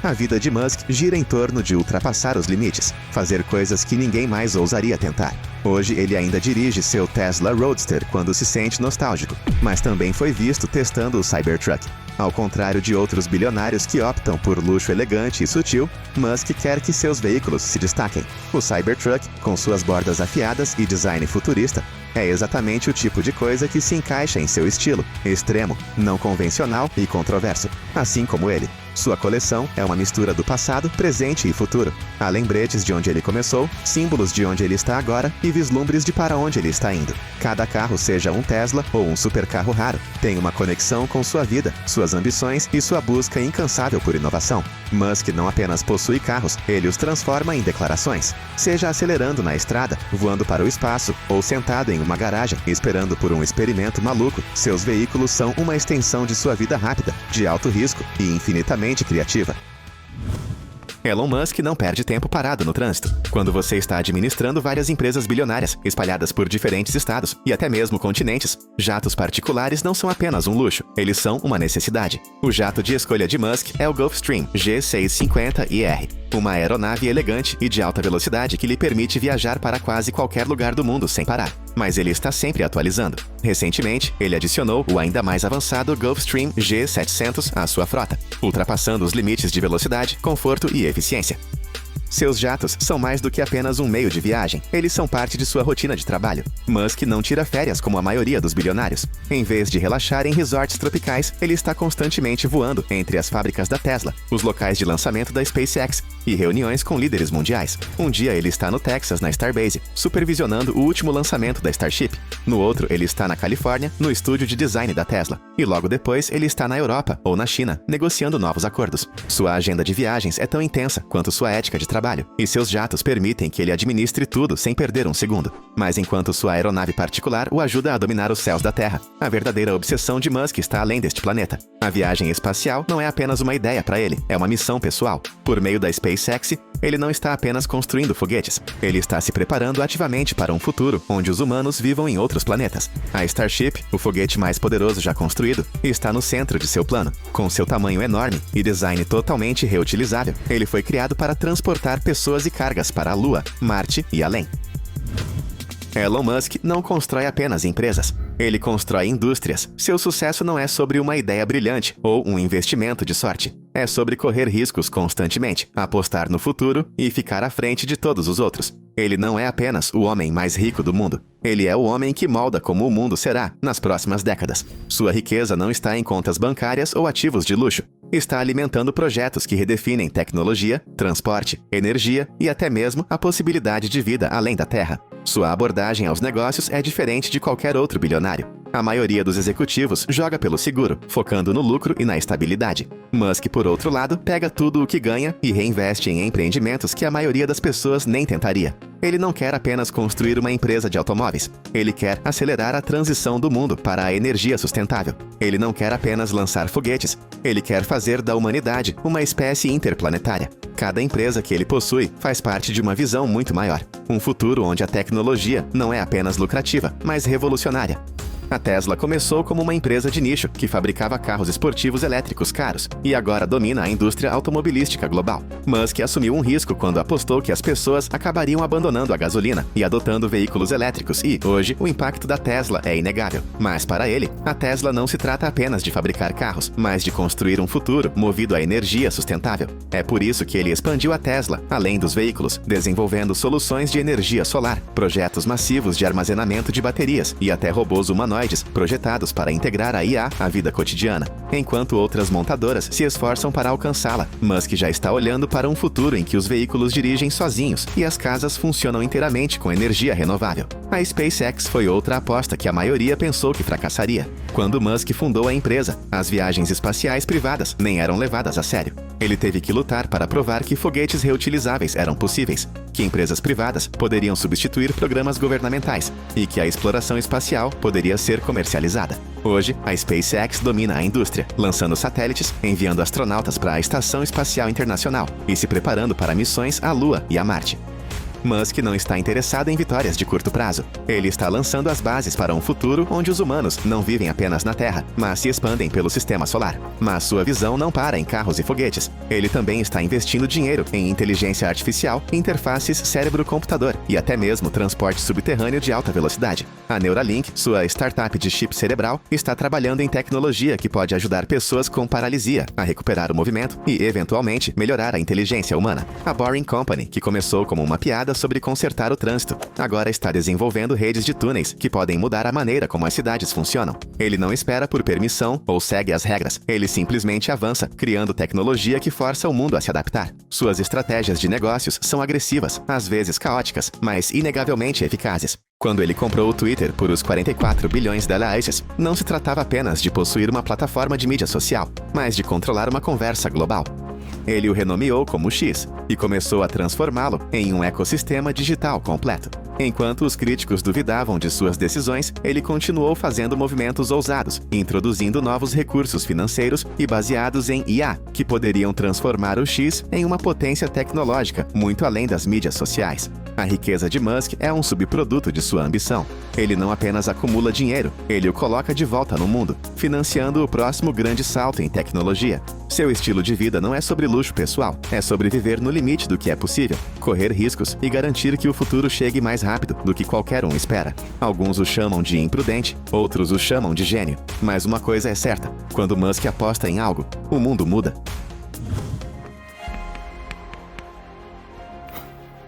A vida de Musk gira em torno de ultrapassar os limites, fazer coisas que ninguém mais ousaria tentar. Hoje ele ainda dirige seu Tesla Roadster quando se sente nostálgico, mas também foi visto testando o Cybertruck. Ao contrário de outros bilionários que optam por luxo elegante e sutil, Musk quer que seus veículos se destaquem. O Cybertruck, com suas bordas afiadas e design futurista, é exatamente o tipo de coisa que se encaixa em seu estilo, extremo, não convencional e controverso. Assim como ele, sua coleção é uma mistura do passado, presente e futuro. Há lembretes de onde ele começou, símbolos de onde ele está agora e vislumbres de para onde ele está indo. Cada carro, seja um Tesla ou um supercarro raro, tem uma conexão com sua vida, suas ambições e sua busca incansável por inovação. Musk não apenas possui carros, ele os transforma em declarações. Seja acelerando na estrada, voando para o espaço ou sentado em uma garagem esperando por um experimento maluco, seus veículos são uma extensão de sua vida rápida, de alto risco e infinitamente criativa. Elon Musk não perde tempo parado no trânsito. Quando você está administrando várias empresas bilionárias, espalhadas por diferentes estados e até mesmo continentes, jatos particulares não são apenas um luxo, eles são uma necessidade. O jato de escolha de Musk é o Gulfstream G650IR, uma aeronave elegante e de alta velocidade que lhe permite viajar para quase qualquer lugar do mundo sem parar. Mas ele está sempre atualizando. Recentemente, ele adicionou o ainda mais avançado Gulfstream G700 à sua frota, ultrapassando os limites de velocidade, conforto e eficiência. Seus jatos são mais do que apenas um meio de viagem, eles são parte de sua rotina de trabalho. Musk não tira férias como a maioria dos bilionários. Em vez de relaxar em resorts tropicais, ele está constantemente voando entre as fábricas da Tesla, os locais de lançamento da SpaceX e reuniões com líderes mundiais. Um dia ele está no Texas, na Starbase, supervisionando o último lançamento da Starship. No outro, ele está na Califórnia, no estúdio de design da Tesla. E logo depois, ele está na Europa ou na China, negociando novos acordos. Sua agenda de viagens é tão intensa quanto sua ética de trabalho. trabalho, e seus jatos permitem que ele administre tudo sem perder um segundo. Mas enquanto sua aeronave particular o ajuda a dominar os céus da Terra, a verdadeira obsessão de Musk está além deste planeta. A viagem espacial não é apenas uma ideia para ele, é uma missão pessoal. Por meio da SpaceX, ele não está apenas construindo foguetes, ele está se preparando ativamente para um futuro onde os humanos vivam em outros planetas. A Starship, o foguete mais poderoso já construído, está no centro de seu plano. Com seu tamanho enorme e design totalmente reutilizável, ele foi criado para transportar pessoas e cargas para a Lua, Marte e além. Elon Musk não constrói apenas empresas, ele constrói indústrias. Seu sucesso não é sobre uma ideia brilhante ou um investimento de sorte. É sobre correr riscos constantemente, apostar no futuro e ficar à frente de todos os outros. Ele não é apenas o homem mais rico do mundo. Ele é o homem que molda como o mundo será nas próximas décadas. Sua riqueza não está em contas bancárias ou ativos de luxo. Está alimentando projetos que redefinem tecnologia, transporte, energia e até mesmo a possibilidade de vida além da Terra. Sua abordagem aos negócios é diferente de qualquer outro bilionário. A maioria dos executivos joga pelo seguro, focando no lucro e na estabilidade. Musk, por outro lado, pega tudo o que ganha e reinveste em empreendimentos que a maioria das pessoas nem tentaria. Ele não quer apenas construir uma empresa de automóveis. Ele quer acelerar a transição do mundo para a energia sustentável. Ele não quer apenas lançar foguetes. Ele quer fazer da humanidade uma espécie interplanetária. Cada empresa que ele possui faz parte de uma visão muito maior. Um futuro onde a tecnologia não é apenas lucrativa, mas revolucionária. A Tesla começou como uma empresa de nicho que fabricava carros esportivos elétricos caros e agora domina a indústria automobilística global. Musk assumiu um risco quando apostou que as pessoas acabariam abandonando a gasolina e adotando veículos elétricos e, hoje, o impacto da Tesla é inegável. Mas para ele, a Tesla não se trata apenas de fabricar carros, mas de construir um futuro movido à energia sustentável. É por isso que ele expandiu a Tesla, além dos veículos, desenvolvendo soluções de energia solar, projetos massivos de armazenamento de baterias e até robôs humanoides projetados para integrar a IA à vida cotidiana. Enquanto outras montadoras se esforçam para alcançá-la, Musk já está olhando para um futuro em que os veículos dirigem sozinhos e as casas funcionam inteiramente com energia renovável. A SpaceX foi outra aposta que a maioria pensou que fracassaria. Quando Musk fundou a empresa, as viagens espaciais privadas nem eram levadas a sério. Ele teve que lutar para provar que foguetes reutilizáveis eram possíveis, que empresas privadas poderiam substituir programas governamentais e que a exploração espacial poderia ser comercializada. Hoje, a SpaceX domina a indústria, lançando satélites, enviando astronautas para a Estação Espacial Internacional e se preparando para missões à Lua e a Marte. Musk não está interessado em vitórias de curto prazo. Ele está lançando as bases para um futuro onde os humanos não vivem apenas na Terra, mas se expandem pelo sistema solar. Mas sua visão não para em carros e foguetes. Ele também está investindo dinheiro em inteligência artificial, interfaces cérebro-computador e até mesmo transporte subterrâneo de alta velocidade. A Neuralink, sua startup de chip cerebral, está trabalhando em tecnologia que pode ajudar pessoas com paralisia a recuperar o movimento e, eventualmente, melhorar a inteligência humana. A Boring Company, que começou como uma piada sobre consertar o trânsito, agora está desenvolvendo redes de túneis que podem mudar a maneira como as cidades funcionam. Ele não espera por permissão ou segue as regras, ele simplesmente avança, criando tecnologia que força o mundo a se adaptar. Suas estratégias de negócios são agressivas, às vezes caóticas, mas inegavelmente eficazes. Quando ele comprou o Twitter por os 44 bilhões de dólares, não se tratava apenas de possuir uma plataforma de mídia social, mas de controlar uma conversa global. Ele o renomeou como X e começou a transformá-lo em um ecossistema digital completo. Enquanto os críticos duvidavam de suas decisões, ele continuou fazendo movimentos ousados, introduzindo novos recursos financeiros e baseados em IA, que poderiam transformar o X em uma potência tecnológica muito além das mídias sociais. A riqueza de Musk é um subproduto de sua ambição. Ele não apenas acumula dinheiro, ele o coloca de volta no mundo, financiando o próximo grande salto em tecnologia. Seu estilo de vida não é sobre luxo pessoal, é sobre viver no limite do que é possível, correr riscos e garantir que o futuro chegue mais rápido do que qualquer um espera. Alguns o chamam de imprudente, outros o chamam de gênio. Mas uma coisa é certa, quando Musk aposta em algo, o mundo muda.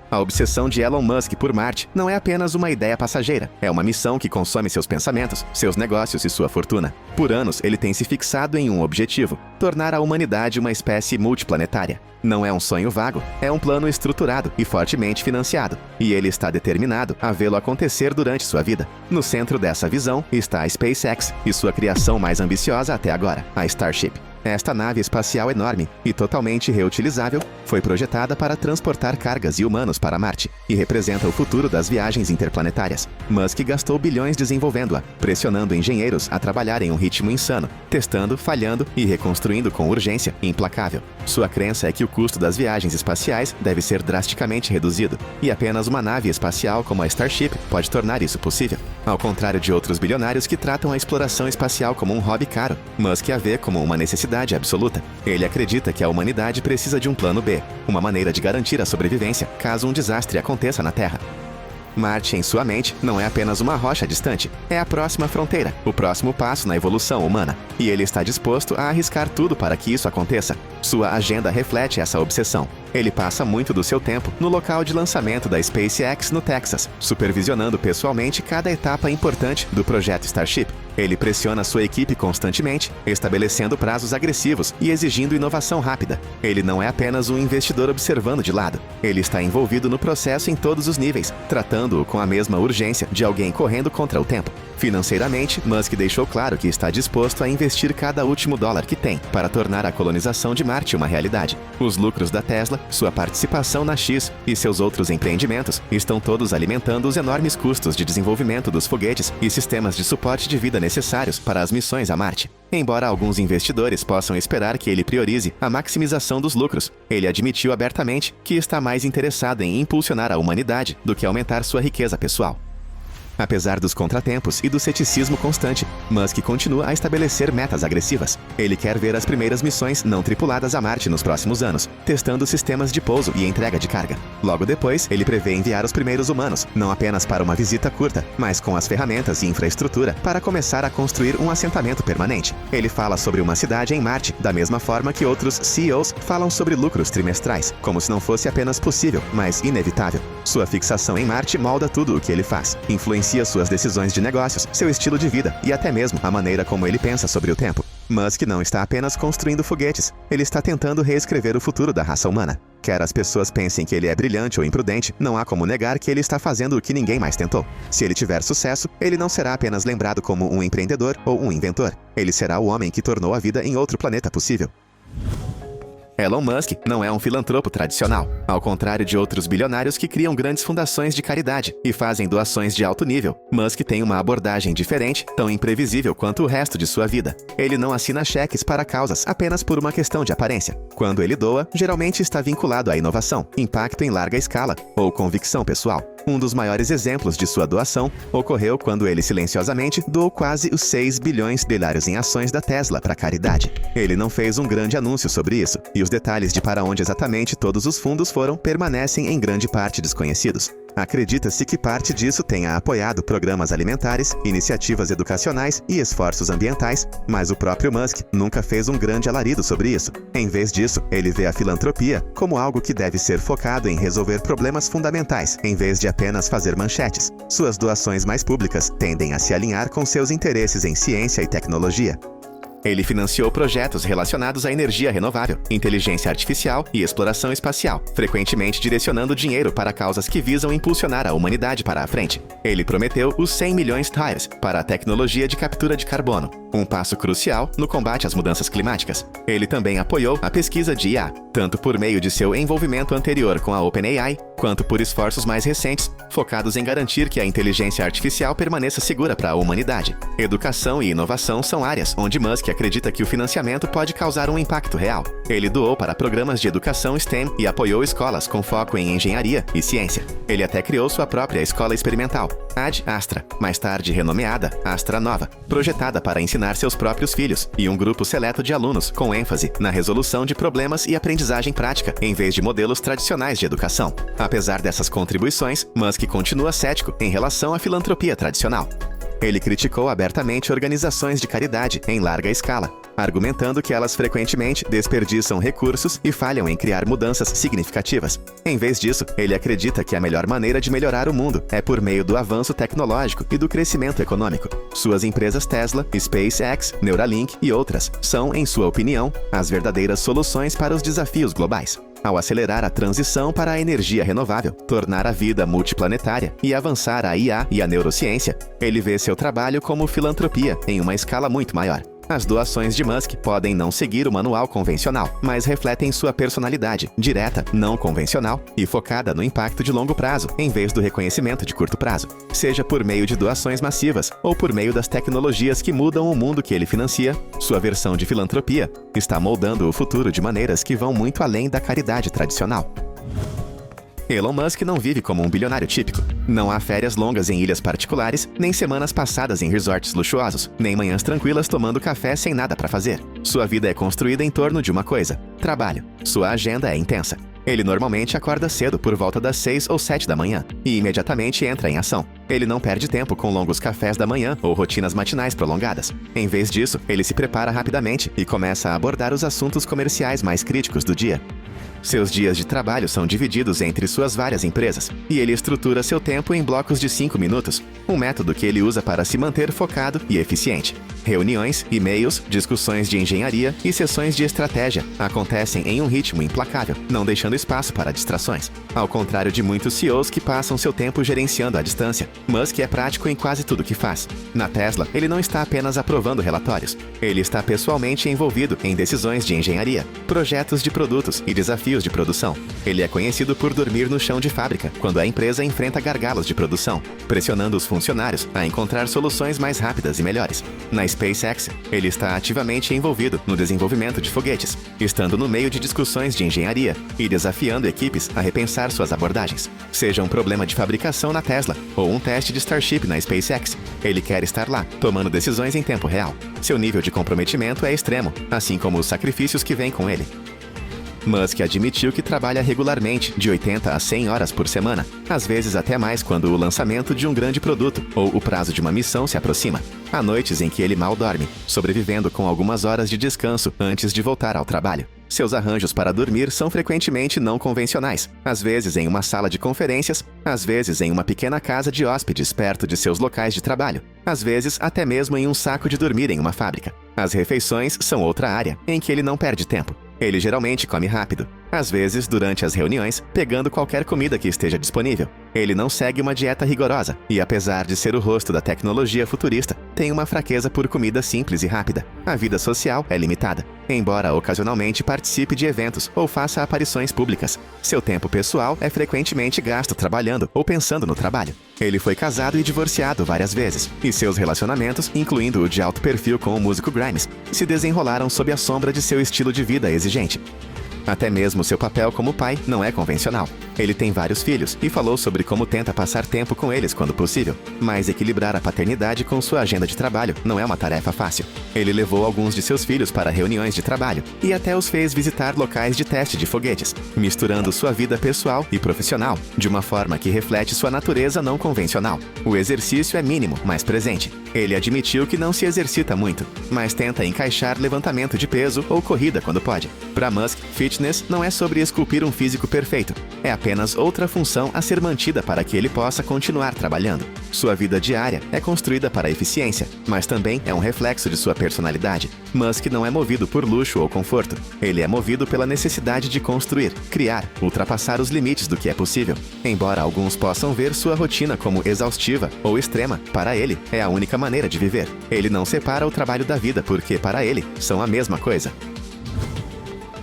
A obsessão de Elon Musk por Marte não é apenas uma ideia passageira, é uma missão que consome seus pensamentos, seus negócios e sua fortuna. Por anos, ele tem se fixado em um objetivo: tornar a humanidade uma espécie multiplanetária. Não é um sonho vago, é um plano estruturado e fortemente financiado, e ele está determinado a vê-lo acontecer durante sua vida. No centro dessa visão está a SpaceX e sua criação mais ambiciosa até agora, a Starship. Esta nave espacial enorme e totalmente reutilizável foi projetada para transportar cargas e humanos para Marte e representa o futuro das viagens interplanetárias. Musk gastou bilhões desenvolvendo-a, pressionando engenheiros a trabalhar em um ritmo insano, testando, falhando e reconstruindo com urgência implacável. Sua crença é que o custo das viagens espaciais deve ser drasticamente reduzido, e apenas uma nave espacial como a Starship pode tornar isso possível. Ao contrário de outros bilionários que tratam a exploração espacial como um hobby caro, Musk a vê como uma necessidade absoluta. Ele acredita que a humanidade precisa de um plano B, uma maneira de garantir a sobrevivência caso um desastre aconteça na Terra. Marte, em sua mente, não é apenas uma rocha distante, é a próxima fronteira, o próximo passo na evolução humana. E ele está disposto a arriscar tudo para que isso aconteça. Sua agenda reflete essa obsessão. Ele passa muito do seu tempo no local de lançamento da SpaceX no Texas, supervisionando pessoalmente cada etapa importante do projeto Starship. Ele pressiona sua equipe constantemente, estabelecendo prazos agressivos e exigindo inovação rápida. Ele não é apenas um investidor observando de lado. Ele está envolvido no processo em todos os níveis, tratando-o com a mesma urgência de alguém correndo contra o tempo. Financeiramente, Musk deixou claro que está disposto a investir cada último dólar que tem para tornar a colonização de Marte uma realidade. Os lucros da Tesla, sua participação na X e seus outros empreendimentos estão todos alimentando os enormes custos de desenvolvimento dos foguetes e sistemas de suporte de vida necessários para as missões a Marte. Embora alguns investidores possam esperar que ele priorize a maximização dos lucros, ele admitiu abertamente que está mais interessado em impulsionar a humanidade do que aumentar sua riqueza pessoal. Apesar dos contratempos e do ceticismo constante, Musk continua a estabelecer metas agressivas. Ele quer ver as primeiras missões não tripuladas a Marte nos próximos anos, testando sistemas de pouso e entrega de carga. Logo depois, ele prevê enviar os primeiros humanos, não apenas para uma visita curta, mas com as ferramentas e infraestrutura para começar a construir um assentamento permanente. Ele fala sobre uma cidade em Marte, da mesma forma que outros CEOs falam sobre lucros trimestrais, como se não fosse apenas possível, mas inevitável. Sua fixação em Marte molda tudo o que ele faz, influencia suas decisões de negócios, seu estilo de vida e até mesmo a maneira como ele pensa sobre o tempo. Musk não está apenas construindo foguetes, ele está tentando reescrever o futuro da raça humana. Quer as pessoas pensem que ele é brilhante ou imprudente, não há como negar que ele está fazendo o que ninguém mais tentou. Se ele tiver sucesso, ele não será apenas lembrado como um empreendedor ou um inventor. Ele será o homem que tornou a vida em outro planeta possível. Elon Musk não é um filantropo tradicional, ao contrário de outros bilionários que criam grandes fundações de caridade e fazem doações de alto nível. Musk tem uma abordagem diferente, tão imprevisível quanto o resto de sua vida. Ele não assina cheques para causas apenas por uma questão de aparência. Quando ele doa, geralmente está vinculado à inovação, impacto em larga escala ou convicção pessoal. Um dos maiores exemplos de sua doação ocorreu quando ele silenciosamente doou quase os 6 bilhões de dólares em ações da Tesla para caridade. Ele não fez um grande anúncio sobre isso, e os detalhes de para onde exatamente todos os fundos foram permanecem em grande parte desconhecidos. Acredita-se que parte disso tenha apoiado programas alimentares, iniciativas educacionais e esforços ambientais, mas o próprio Musk nunca fez um grande alarido sobre isso. Em vez disso, ele vê a filantropia como algo que deve ser focado em resolver problemas fundamentais, em vez de apenas fazer manchetes. Suas doações mais públicas tendem a se alinhar com seus interesses em ciência e tecnologia. Ele financiou projetos relacionados à energia renovável, inteligência artificial e exploração espacial, frequentemente direcionando dinheiro para causas que visam impulsionar a humanidade para a frente. Ele prometeu os 100 milhões de dólares para a tecnologia de captura de carbono, um passo crucial no combate às mudanças climáticas. Ele também apoiou a pesquisa de IA, tanto por meio de seu envolvimento anterior com a OpenAI, quanto por esforços mais recentes, focados em garantir que a inteligência artificial permaneça segura para a humanidade. Educação e inovação são áreas onde Musk acredita que o financiamento pode causar um impacto real. Ele doou para programas de educação STEM e apoiou escolas com foco em engenharia e ciência. Ele até criou sua própria escola experimental, Ad Astra, mais tarde renomeada Astra Nova, projetada para ensinar seus próprios filhos, e um grupo seleto de alunos com ênfase na resolução de problemas e aprendizagem prática, em vez de modelos tradicionais de educação. Apesar dessas contribuições, Musk continua cético em relação à filantropia tradicional. Ele criticou abertamente organizações de caridade em larga escala, argumentando que elas frequentemente desperdiçam recursos e falham em criar mudanças significativas. Em vez disso, ele acredita que a melhor maneira de melhorar o mundo é por meio do avanço tecnológico e do crescimento econômico. Suas empresas Tesla, SpaceX, Neuralink e outras são, em sua opinião, as verdadeiras soluções para os desafios globais. Ao acelerar a transição para a energia renovável, tornar a vida multiplanetária e avançar a IA e a neurociência, ele vê seu trabalho como filantropia em uma escala muito maior. As doações de Musk podem não seguir o manual convencional, mas refletem sua personalidade, direta, não convencional e focada no impacto de longo prazo, em vez do reconhecimento de curto prazo. Seja por meio de doações massivas ou por meio das tecnologias que mudam o mundo que ele financia, sua versão de filantropia está moldando o futuro de maneiras que vão muito além da caridade tradicional. Elon Musk não vive como um bilionário típico. Não há férias longas em ilhas particulares, nem semanas passadas em resorts luxuosos, nem manhãs tranquilas tomando café sem nada para fazer. Sua vida é construída em torno de uma coisa: trabalho. Sua agenda é intensa. Ele normalmente acorda cedo por volta das 6 ou 7 da manhã e imediatamente entra em ação. Ele não perde tempo com longos cafés da manhã ou rotinas matinais prolongadas. Em vez disso, ele se prepara rapidamente e começa a abordar os assuntos comerciais mais críticos do dia. Seus dias de trabalho são divididos entre suas várias empresas, e ele estrutura seu tempo em blocos de 5 minutos, um método que ele usa para se manter focado e eficiente. Reuniões, e-mails, discussões de engenharia e sessões de estratégia acontecem em um ritmo implacável, não deixando espaço para distrações. Ao contrário de muitos CEOs que passam seu tempo gerenciando à distância, Musk é prático em quase tudo que faz. Na Tesla, ele não está apenas aprovando relatórios. Ele está pessoalmente envolvido em decisões de engenharia, projetos de produtos e desafios de produção. Ele é conhecido por dormir no chão de fábrica quando a empresa enfrenta gargalos de produção, pressionando os funcionários a encontrar soluções mais rápidas e melhores. Na SpaceX, ele está ativamente envolvido no desenvolvimento de foguetes, estando no meio de discussões de engenharia e desafiando equipes a repensar suas abordagens. Seja um problema de fabricação na Tesla ou um teste de Starship na SpaceX, ele quer estar lá, tomando decisões em tempo real. Seu nível de comprometimento é extremo, assim como os sacrifícios que vêm com ele. Musk admitiu que trabalha regularmente, de 80 a 100 horas por semana, às vezes até mais quando o lançamento de um grande produto ou o prazo de uma missão se aproxima. Há noites em que ele mal dorme, sobrevivendo com algumas horas de descanso antes de voltar ao trabalho. Seus arranjos para dormir são frequentemente não convencionais, às vezes em uma sala de conferências, às vezes em uma pequena casa de hóspedes perto de seus locais de trabalho, às vezes até mesmo em um saco de dormir em uma fábrica. As refeições são outra área em que ele não perde tempo. Ele geralmente come rápido, às vezes durante as reuniões, pegando qualquer comida que esteja disponível. Ele não segue uma dieta rigorosa e, apesar de ser o rosto da tecnologia futurista, tem uma fraqueza por comida simples e rápida. A vida social é limitada, embora ocasionalmente participe de eventos ou faça aparições públicas. Seu tempo pessoal é frequentemente gasto trabalhando ou pensando no trabalho. Ele foi casado e divorciado várias vezes, e seus relacionamentos, incluindo o de alto perfil com o músico Grimes, se desenrolaram sob a sombra de seu estilo de vida exigente. Até mesmo seu papel como pai não é convencional. Ele tem vários filhos e falou sobre como tenta passar tempo com eles quando possível. Mas equilibrar a paternidade com sua agenda de trabalho não é uma tarefa fácil. Ele levou alguns de seus filhos para reuniões de trabalho e até os fez visitar locais de teste de foguetes, misturando sua vida pessoal e profissional, de uma forma que reflete sua natureza não convencional. O exercício é mínimo, mas presente. Ele admitiu que não se exercita muito, mas tenta encaixar levantamento de peso ou corrida quando pode. Para Musk, fitness não é sobre esculpir um físico perfeito. É apenas outra função a ser mantida para que ele possa continuar trabalhando. Sua vida diária é construída para a eficiência, mas também é um reflexo de sua personalidade. Musk não é movido por luxo ou conforto. Ele é movido pela necessidade de construir, criar, ultrapassar os limites do que é possível. Embora alguns possam ver sua rotina como exaustiva ou extrema, para ele é a única maneira de viver. Ele não separa o trabalho da vida porque, para ele, são a mesma coisa.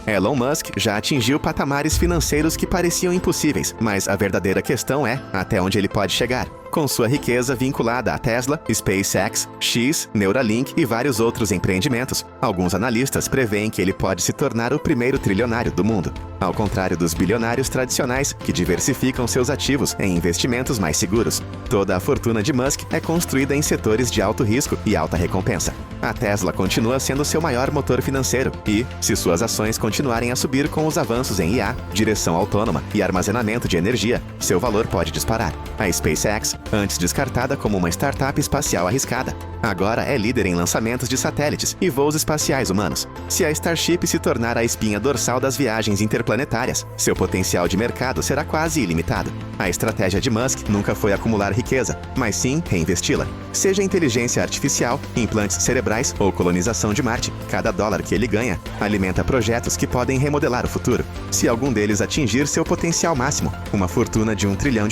Elon Musk já atingiu patamares financeiros que pareciam impossíveis, mas a verdadeira questão é até onde ele pode chegar. Com sua riqueza vinculada à Tesla, SpaceX, X, Neuralink e vários outros empreendimentos, alguns analistas preveem que ele pode se tornar o primeiro trilionário do mundo. Ao contrário dos bilionários tradicionais, que diversificam seus ativos em investimentos mais seguros, toda a fortuna de Musk é construída em setores de alto risco e alta recompensa. A Tesla continua sendo seu maior motor financeiro e, se suas ações continuarem a subir com os avanços em IA, direção autônoma e armazenamento de energia, seu valor pode disparar. A SpaceX, antes descartada como uma startup espacial arriscada, agora é líder em lançamentos de satélites e voos espaciais humanos. Se a Starship se tornar a espinha dorsal das viagens interplanetárias, seu potencial de mercado será quase ilimitado. A estratégia de Musk nunca foi acumular riqueza, mas sim reinvesti-la. Seja inteligência artificial, implantes cerebrais ou colonização de Marte, cada dólar que ele ganha alimenta projetos que podem remodelar o futuro. Se algum deles atingir seu potencial máximo, uma fortuna de $1 trilhão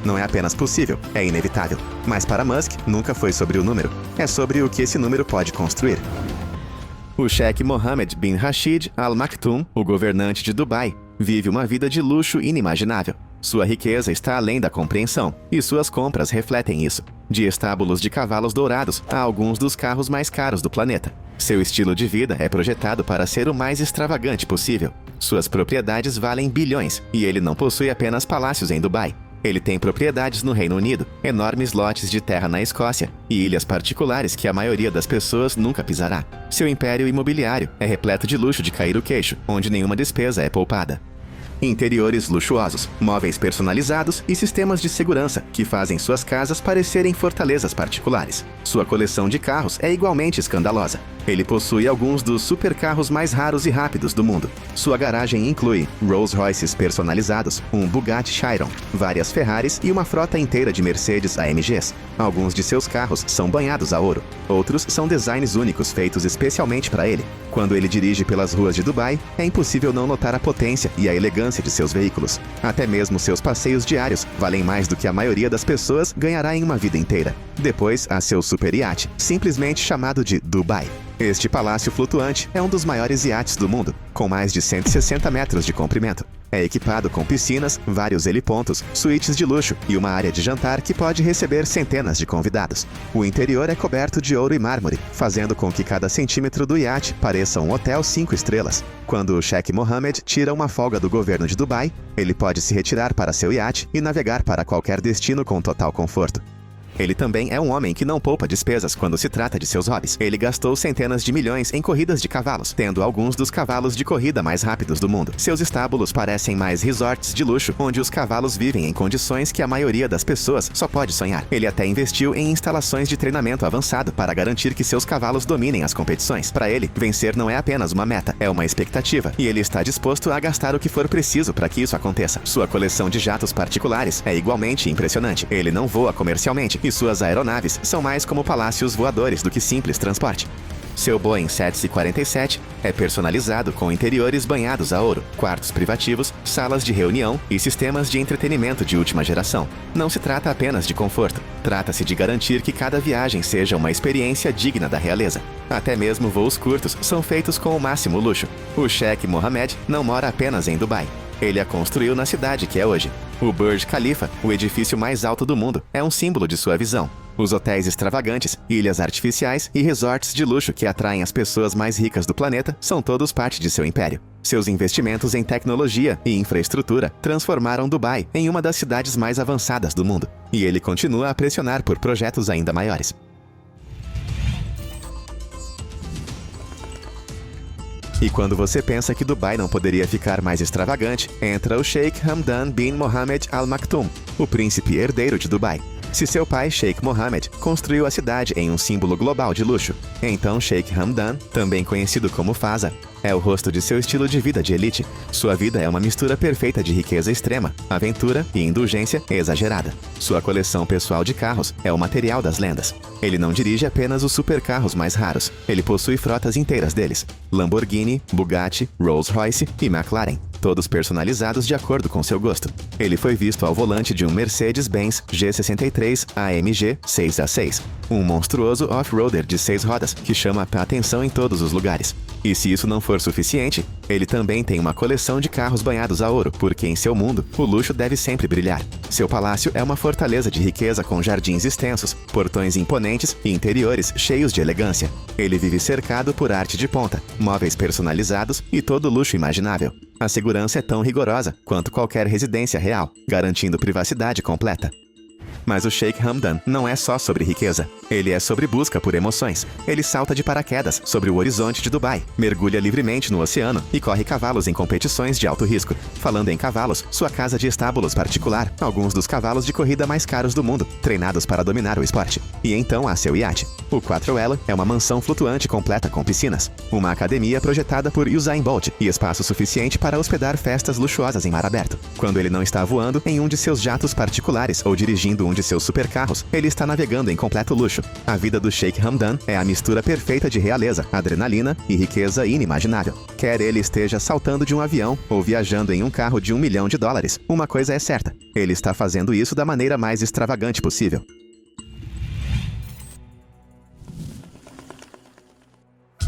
não é apenas possível, é inevitável. Mas para Musk, nunca foi sobre o número. É sobre o que esse número pode construir. O Sheikh Mohammed bin Rashid Al Maktoum, o governante de Dubai, vive uma vida de luxo inimaginável. Sua riqueza está além da compreensão, e suas compras refletem isso. De estábulos de cavalos dourados a alguns dos carros mais caros do planeta. Seu estilo de vida é projetado para ser o mais extravagante possível. Suas propriedades valem bilhões, e ele não possui apenas palácios em Dubai. Ele tem propriedades no Reino Unido, enormes lotes de terra na Escócia e ilhas particulares que a maioria das pessoas nunca pisará. Seu império imobiliário é repleto de luxo de cair o queixo, onde nenhuma despesa é poupada. Interiores luxuosos, móveis personalizados e sistemas de segurança que fazem suas casas parecerem fortalezas particulares. Sua coleção de carros é igualmente escandalosa. Ele possui alguns dos supercarros mais raros e rápidos do mundo. Sua garagem inclui Rolls-Royces personalizados, um Bugatti Chiron, várias Ferraris e uma frota inteira de Mercedes AMGs. Alguns de seus carros são banhados a ouro. Outros são designs únicos feitos especialmente para ele. Quando ele dirige pelas ruas de Dubai, é impossível não notar a potência e a elegância de seus veículos. Até mesmo seus passeios diários valem mais do que a maioria das pessoas ganhará em uma vida inteira. Depois, há seu super iate, simplesmente chamado de Dubai. Este palácio flutuante é um dos maiores iates do mundo, com mais de 160 metros de comprimento. É equipado com piscinas, vários helipontos, suítes de luxo e uma área de jantar que pode receber centenas de convidados. O interior é coberto de ouro e mármore, fazendo com que cada centímetro do iate pareça um hotel 5 estrelas. Quando o Sheikh Mohammed tira uma folga do governo de Dubai, ele pode se retirar para seu iate e navegar para qualquer destino com total conforto. Ele também é um homem que não poupa despesas quando se trata de seus hobbies. Ele gastou centenas de milhões em corridas de cavalos, tendo alguns dos cavalos de corrida mais rápidos do mundo. Seus estábulos parecem mais resorts de luxo, onde os cavalos vivem em condições que a maioria das pessoas só pode sonhar. Ele até investiu em instalações de treinamento avançado para garantir que seus cavalos dominem as competições. Para ele, vencer não é apenas uma meta, é uma expectativa, e ele está disposto a gastar o que for preciso para que isso aconteça. Sua coleção de jatos particulares é igualmente impressionante. Ele não voa comercialmente, e suas aeronaves são mais como palácios voadores do que simples transporte. Seu Boeing 747 é personalizado com interiores banhados a ouro, quartos privativos, salas de reunião e sistemas de entretenimento de última geração. Não se trata apenas de conforto, trata-se de garantir que cada viagem seja uma experiência digna da realeza. Até mesmo voos curtos são feitos com o máximo luxo. O Sheikh Mohammed não mora apenas em Dubai. Ele a construiu na cidade que é hoje. O Burj Khalifa, o edifício mais alto do mundo, é um símbolo de sua visão. Os hotéis extravagantes, ilhas artificiais e resorts de luxo que atraem as pessoas mais ricas do planeta são todos parte de seu império. Seus investimentos em tecnologia e infraestrutura transformaram Dubai em uma das cidades mais avançadas do mundo. E ele continua a pressionar por projetos ainda maiores. E quando você pensa que Dubai não poderia ficar mais extravagante, entra o Sheikh Hamdan bin Mohammed Al Maktoum, o príncipe herdeiro de Dubai. Se seu pai, Sheikh Mohammed, construiu a cidade em um símbolo global de luxo, então Sheikh Hamdan, também conhecido como Fazza, é o rosto de seu estilo de vida de elite. Sua vida é uma mistura perfeita de riqueza extrema, aventura e indulgência exagerada. Sua coleção pessoal de carros é o material das lendas. Ele não dirige apenas os supercarros mais raros, ele possui frotas inteiras deles: Lamborghini, Bugatti, Rolls-Royce e McLaren, todos personalizados de acordo com seu gosto. Ele foi visto ao volante de um Mercedes-Benz G63 AMG 6A6, um monstruoso off-roader de 6 rodas que chama a atenção em todos os lugares. E se isso não for suficiente, ele também tem uma coleção de carros banhados a ouro, porque em seu mundo, o luxo deve sempre brilhar. Seu palácio é uma fortaleza de riqueza com jardins extensos, portões imponentes e interiores cheios de elegância. Ele vive cercado por arte de ponta, móveis personalizados e todo o luxo imaginável. A segurança é tão rigorosa quanto qualquer residência real, garantindo privacidade completa. Mas o Sheikh Hamdan não é só sobre riqueza. Ele é sobre busca por emoções. Ele salta de paraquedas sobre o horizonte de Dubai, mergulha livremente no oceano e corre cavalos em competições de alto risco. Falando em cavalos, sua casa de estábulos particular, alguns dos cavalos de corrida mais caros do mundo, treinados para dominar o esporte. E então há seu iate. O 4L é uma mansão flutuante completa com piscinas, uma academia projetada por Usain Bolt e espaço suficiente para hospedar festas luxuosas em mar aberto. Quando ele não está voando em um de seus jatos particulares ou dirigindo um de seus supercarros, ele está navegando em completo luxo. A vida do Sheikh Hamdan é a mistura perfeita de realeza, adrenalina e riqueza inimaginável. Quer ele esteja saltando de um avião ou viajando em um carro de $1 milhão, uma coisa é certa: ele está fazendo isso da maneira mais extravagante possível.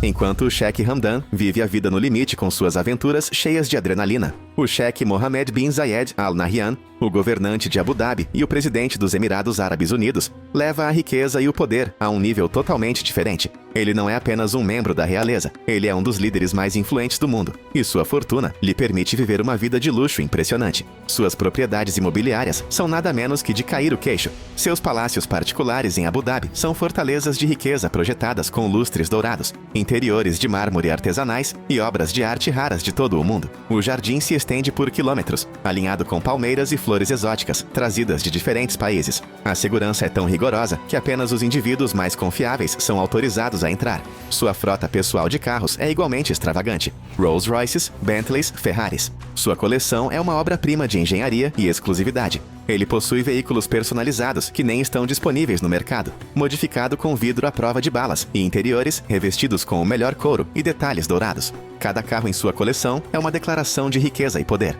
enquanto o Sheikh Hamdan vive a vida no limite com suas aventuras cheias de adrenalina. O Sheikh Mohammed bin Zayed Al Nahyan, o governante de Abu Dhabi e o presidente dos Emirados Árabes Unidos, leva a riqueza e o poder a um nível totalmente diferente. Ele não é apenas um membro da realeza, ele é um dos líderes mais influentes do mundo, e sua fortuna lhe permite viver uma vida de luxo impressionante. Suas propriedades imobiliárias são nada menos que de cair o queixo. Seus palácios particulares em Abu Dhabi são fortalezas de riqueza projetadas com lustres dourados, interiores de mármore artesanais e obras de arte raras de todo o mundo. O jardim se estende por quilômetros, alinhado com palmeiras e flores exóticas, trazidas de diferentes países. A segurança é tão rigorosa que apenas os indivíduos mais confiáveis são autorizados a entrar. Sua frota pessoal de carros é igualmente extravagante. Rolls-Royces, Bentleys, Ferraris. Sua coleção é uma obra-prima de engenharia e exclusividade. Ele possui veículos personalizados que nem estão disponíveis no mercado, modificado com vidro à prova de balas e interiores revestidos com o melhor couro e detalhes dourados. Cada carro em sua coleção é uma declaração de riqueza e poder.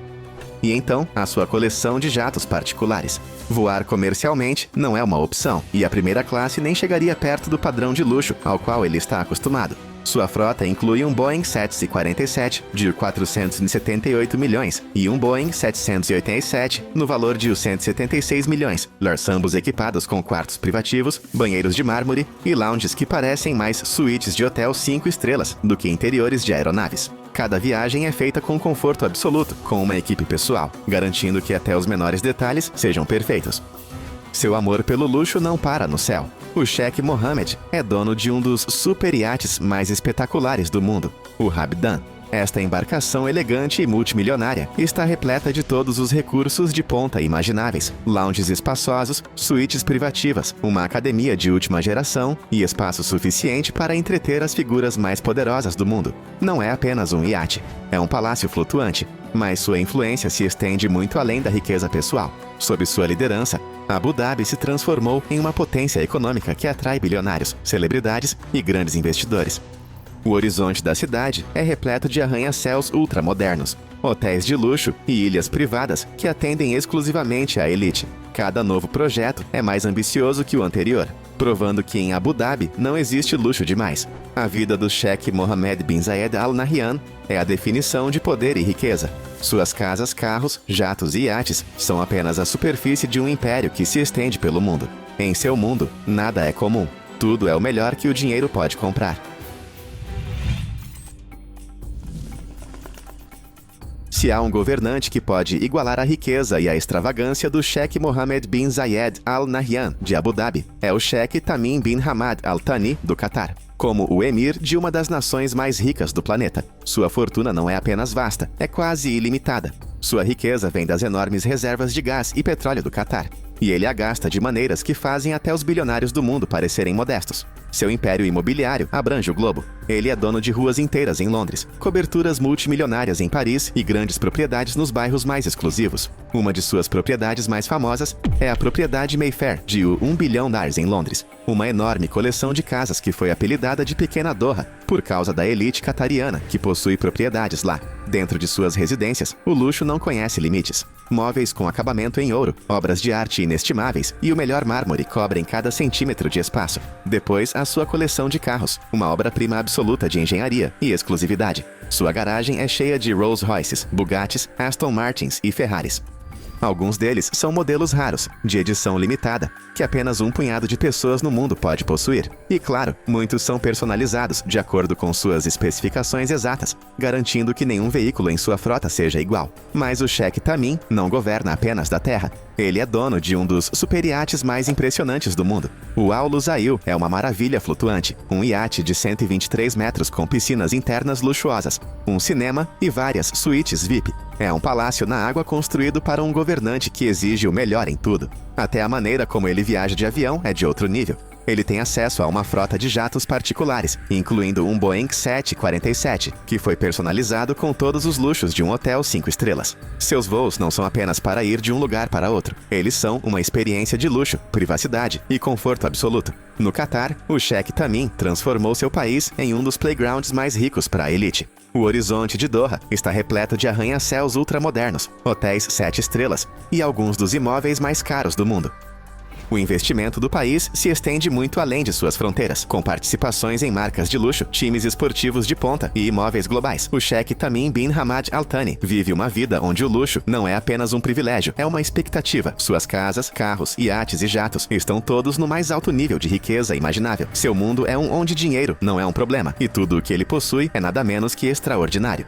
E então, a sua coleção de jatos particulares. Voar comercialmente não é uma opção, e a primeira classe nem chegaria perto do padrão de luxo ao qual ele está acostumado. Sua frota inclui um Boeing 747 de 478 milhões e um Boeing 787 no valor de 176 milhões, ambos equipados com quartos privativos, banheiros de mármore e lounges que parecem mais suítes de hotel 5 estrelas do que interiores de aeronaves. Cada viagem é feita com conforto absoluto, com uma equipe pessoal, garantindo que até os menores detalhes sejam perfeitos. Seu amor pelo luxo não para no céu. O Sheikh Mohammed é dono de um dos super iates mais espetaculares do mundo, o Rabdan. Esta embarcação elegante e multimilionária está repleta de todos os recursos de ponta imagináveis, lounges espaçosos, suítes privativas, uma academia de última geração e espaço suficiente para entreter as figuras mais poderosas do mundo. Não é apenas um iate, é um palácio flutuante, mas sua influência se estende muito além da riqueza pessoal. Sob sua liderança, Abu Dhabi se transformou em uma potência econômica que atrai bilionários, celebridades e grandes investidores. O horizonte da cidade é repleto de arranha-céus ultramodernos, hotéis de luxo e ilhas privadas que atendem exclusivamente à elite. Cada novo projeto é mais ambicioso que o anterior, provando que em Abu Dhabi não existe luxo demais. A vida do Sheikh Mohammed bin Zayed Al Nahyan é a definição de poder e riqueza. Suas casas, carros, jatos e iates são apenas a superfície de um império que se estende pelo mundo. Em seu mundo, nada é comum. Tudo é o melhor que o dinheiro pode comprar. Se há um governante que pode igualar a riqueza e a extravagância do Sheikh Mohammed bin Zayed Al Nahyan, de Abu Dhabi, é o Sheikh Tamim bin Hamad Al Thani, do Catar. Como o emir de uma das nações mais ricas do planeta, sua fortuna não é apenas vasta, é quase ilimitada. Sua riqueza vem das enormes reservas de gás e petróleo do Catar, e ele a gasta de maneiras que fazem até os bilionários do mundo parecerem modestos. Seu império imobiliário abrange o globo. Ele é dono de ruas inteiras em Londres, coberturas multimilionárias em Paris e grandes propriedades nos bairros mais exclusivos. Uma de suas propriedades mais famosas é a propriedade Mayfair, de $1 bilhão em Londres. Uma enorme coleção de casas que foi apelidada de Pequena Doha, por causa da elite catariana que possui propriedades lá. Dentro de suas residências, o luxo não conhece limites. Móveis com acabamento em ouro, obras de arte inestimáveis e o melhor mármore cobrem cada centímetro de espaço. Depois, a sua coleção de carros, uma obra-prima absoluta de engenharia e exclusividade. Sua garagem é cheia de Rolls-Royces, Bugattis, Aston Martins e Ferraris. Alguns deles são modelos raros, de edição limitada, que apenas um punhado de pessoas no mundo pode possuir. E claro, muitos são personalizados de acordo com suas especificações exatas, garantindo que nenhum veículo em sua frota seja igual. Mas o Sheikh Tamim não governa apenas da terra. Ele é dono de um dos superiates mais impressionantes do mundo. O Al Lusail é uma maravilha flutuante, um iate de 123 metros com piscinas internas luxuosas, um cinema e várias suítes VIP. É um palácio na água construído para um governante que exige o melhor em tudo. Até a maneira como ele viaja de avião é de outro nível. Ele tem acesso a uma frota de jatos particulares, incluindo um Boeing 747, que foi personalizado com todos os luxos de um hotel 5 estrelas. Seus voos não são apenas para ir de um lugar para outro. Eles são uma experiência de luxo, privacidade e conforto absoluto. No Catar, o Sheikh Tamim transformou seu país em um dos playgrounds mais ricos para a elite. O horizonte de Doha está repleto de arranha-céus ultramodernos, hotéis 7 estrelas e alguns dos imóveis mais caros do mundo. O investimento do país se estende muito além de suas fronteiras, com participações em marcas de luxo, times esportivos de ponta e imóveis globais. O Sheikh Tamim bin Hamad Al Thani vive uma vida onde o luxo não é apenas um privilégio, é uma expectativa. Suas casas, carros, iates e jatos estão todos no mais alto nível de riqueza imaginável. Seu mundo é onde dinheiro não é um problema, e tudo o que ele possui é nada menos que extraordinário.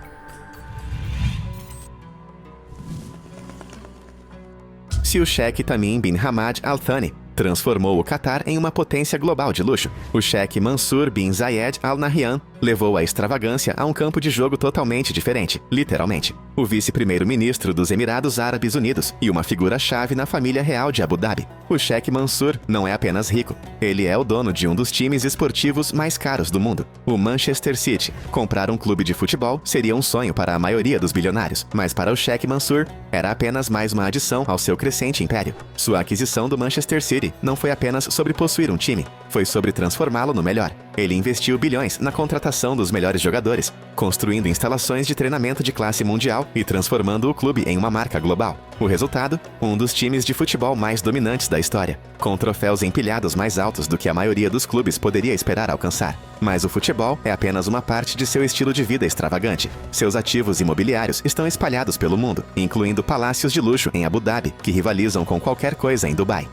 Se o Sheikh Tamim bin Hamad Al Thani transformou o Catar em uma potência global de luxo, o Sheikh Mansour bin Zayed Al Nahyan levou a extravagância a um campo de jogo totalmente diferente, literalmente. O vice-primeiro-ministro dos Emirados Árabes Unidos e uma figura-chave na família real de Abu Dhabi. O Sheikh Mansour não é apenas rico, ele é o dono de um dos times esportivos mais caros do mundo, o Manchester City. Comprar um clube de futebol seria um sonho para a maioria dos bilionários, mas para o Sheikh Mansour era apenas mais uma adição ao seu crescente império. Sua aquisição do Manchester City não foi apenas sobre possuir um time, foi sobre transformá-lo no melhor. Ele investiu bilhões na contratação dos melhores jogadores, construindo instalações de treinamento de classe mundial e transformando o clube em uma marca global. O resultado? Um dos times de futebol mais dominantes da história, com troféus empilhados mais altos do que a maioria dos clubes poderia esperar alcançar. Mas o futebol é apenas uma parte de seu estilo de vida extravagante. Seus ativos imobiliários estão espalhados pelo mundo, incluindo palácios de luxo em Abu Dhabi, que rivalizam com qualquer coisa em Dubai.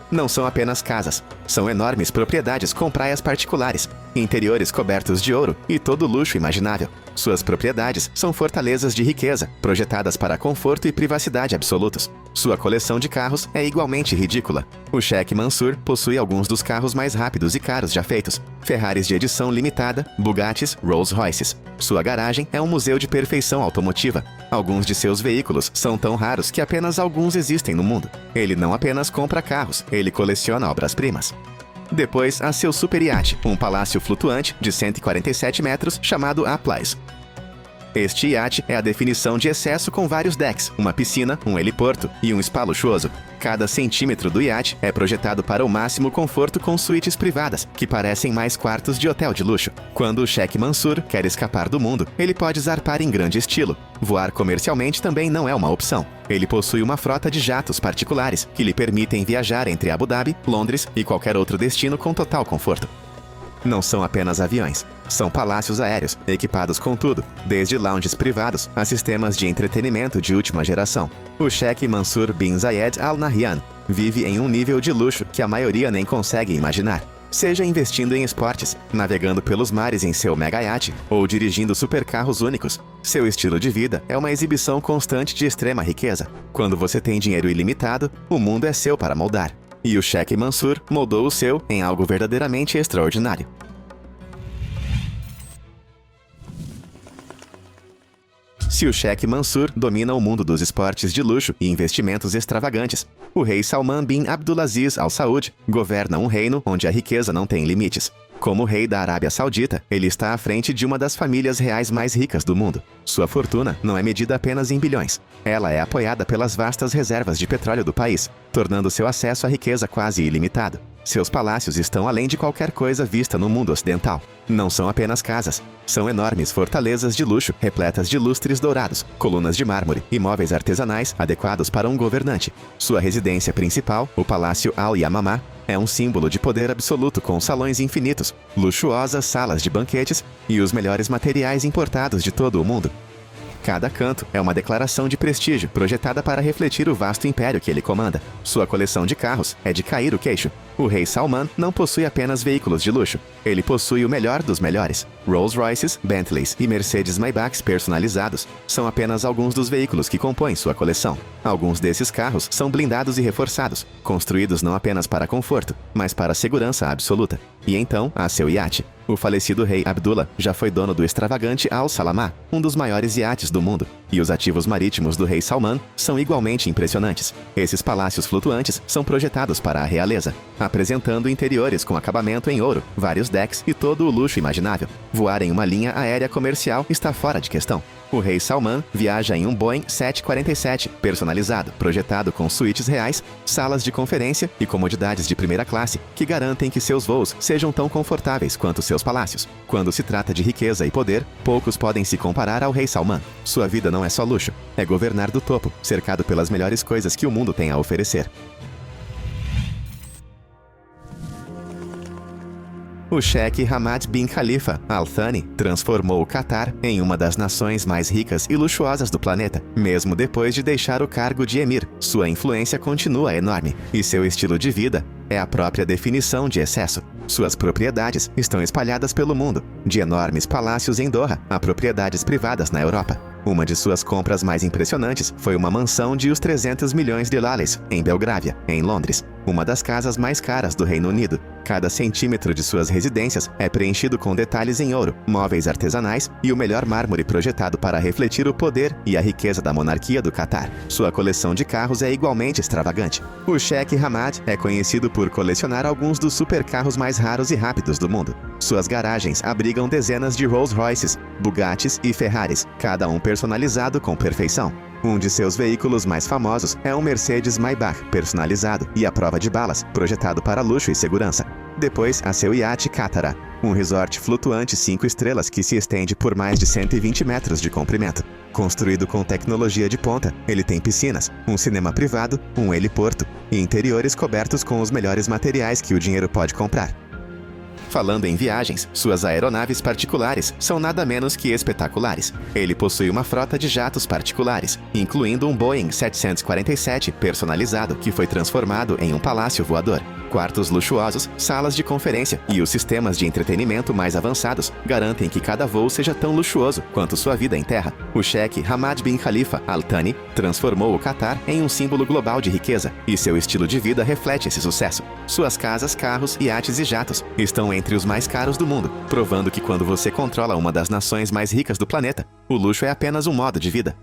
Não são apenas casas, são enormes propriedades com praias particulares, interiores cobertos de ouro e todo o luxo imaginável. Suas propriedades são fortalezas de riqueza, projetadas para conforto e privacidade absolutos. Sua coleção de carros é igualmente ridícula. O Sheikh Mansour possui alguns dos carros mais rápidos e caros já feitos, Ferraris de edição limitada, Bugattis, Rolls-Royces. Sua garagem é um museu de perfeição automotiva. Alguns de seus veículos são tão raros que apenas alguns existem no mundo. Ele não apenas compra carros, ele coleciona obras-primas. Depois há seu super iate, um palácio flutuante de 147 metros chamado Applies. Este iate é a definição de excesso com vários decks, uma piscina, um heliporto e um spa luxuoso. Cada centímetro do iate é projetado para o máximo conforto com suítes privadas, que parecem mais quartos de hotel de luxo. Quando o Sheikh Mansour quer escapar do mundo, ele pode zarpar em grande estilo. Voar comercialmente também não é uma opção. Ele possui uma frota de jatos particulares, que lhe permitem viajar entre Abu Dhabi, Londres e qualquer outro destino com total conforto. Não são apenas aviões, são palácios aéreos, equipados com tudo, desde lounges privados a sistemas de entretenimento de última geração. O Sheikh Mansour bin Zayed Al Nahyan vive em um nível de luxo que a maioria nem consegue imaginar. Seja investindo em esportes, navegando pelos mares em seu mega iate ou dirigindo supercarros únicos, seu estilo de vida é uma exibição constante de extrema riqueza. Quando você tem dinheiro ilimitado, o mundo é seu para moldar. E o Sheikh Mansour moldou o seu em algo verdadeiramente extraordinário. Se o Sheikh Mansour domina o mundo dos esportes de luxo e investimentos extravagantes, o rei Salman bin Abdulaziz Al Saud governa um reino onde a riqueza não tem limites. Como rei da Arábia Saudita, ele está à frente de uma das famílias reais mais ricas do mundo. Sua fortuna não é medida apenas em bilhões. Ela é apoiada pelas vastas reservas de petróleo do país, tornando seu acesso à riqueza quase ilimitado. Seus palácios estão além de qualquer coisa vista no mundo ocidental. Não são apenas casas, são enormes fortalezas de luxo repletas de lustres dourados, colunas de mármore e móveis artesanais adequados para um governante. Sua residência principal, o Palácio Al-Yamamah, é um símbolo de poder absoluto com salões infinitos, luxuosas salas de banquetes e os melhores materiais importados de todo o mundo. Cada canto é uma declaração de prestígio projetada para refletir o vasto império que ele comanda. Sua coleção de carros é de cair o queixo. O rei Salman não possui apenas veículos de luxo. Ele possui o melhor dos melhores. Rolls-Royces, Bentleys e Mercedes-Maybachs personalizados são apenas alguns dos veículos que compõem sua coleção. Alguns desses carros são blindados e reforçados, construídos não apenas para conforto, mas para segurança absoluta. E então, há seu iate. O falecido rei Abdullah já foi dono do extravagante Al Salamah, um dos maiores iates do mundo. E os ativos marítimos do rei Salman são igualmente impressionantes. Esses palácios flutuantes são projetados para a realeza, apresentando interiores com acabamento em ouro, vários decks e todo o luxo imaginável. Voar em uma linha aérea comercial está fora de questão. O rei Salman viaja em um Boeing 747 personalizado, projetado com suítes reais, salas de conferência e comodidades de primeira classe que garantem que seus voos sejam tão confortáveis quanto seus palácios. Quando se trata de riqueza e poder, poucos podem se comparar ao rei Salman. Sua vida não é só luxo, é governar do topo, cercado pelas melhores coisas que o mundo tem a oferecer. O cheque Hamad bin Khalifa Al Thani transformou o Catar em uma das nações mais ricas e luxuosas do planeta. Mesmo depois de deixar o cargo de emir, sua influência continua enorme, e seu estilo de vida é a própria definição de excesso. Suas propriedades estão espalhadas pelo mundo, de enormes palácios em Doha a propriedades privadas na Europa. Uma de suas compras mais impressionantes foi uma mansão de os 300 milhões de lales, em Belgrávia, em Londres, uma das casas mais caras do Reino Unido. Cada centímetro de suas residências é preenchido com detalhes em ouro, móveis artesanais e o melhor mármore projetado para refletir o poder e a riqueza da monarquia do Catar. Sua coleção de carros é igualmente extravagante. O cheque Hamad é conhecido por colecionar alguns dos supercarros mais raros e rápidos do mundo. Suas garagens abrigam dezenas de Rolls-Royces, Bugattis e Ferraris, cada um personalizado com perfeição. Um de seus veículos mais famosos é um Mercedes Maybach personalizado e à prova de balas, projetado para luxo e segurança. Depois, há seu iate Katara, um resort flutuante 5 estrelas que se estende por mais de 120 metros de comprimento. Construído com tecnologia de ponta, ele tem piscinas, um cinema privado, um heliporto e interiores cobertos com os melhores materiais que o dinheiro pode comprar. Falando em viagens, suas aeronaves particulares são nada menos que espetaculares. Ele possui uma frota de jatos particulares, incluindo um Boeing 747 personalizado que foi transformado em um palácio voador. Quartos luxuosos, salas de conferência e os sistemas de entretenimento mais avançados garantem que cada voo seja tão luxuoso quanto sua vida em terra. O cheque Hamad bin Khalifa Al Thani transformou o Catar em um símbolo global de riqueza, e seu estilo de vida reflete esse sucesso. Suas casas, carros, iates e jatos estão entre os mais caros do mundo, provando que quando você controla uma das nações mais ricas do planeta, o luxo é apenas um modo de vida.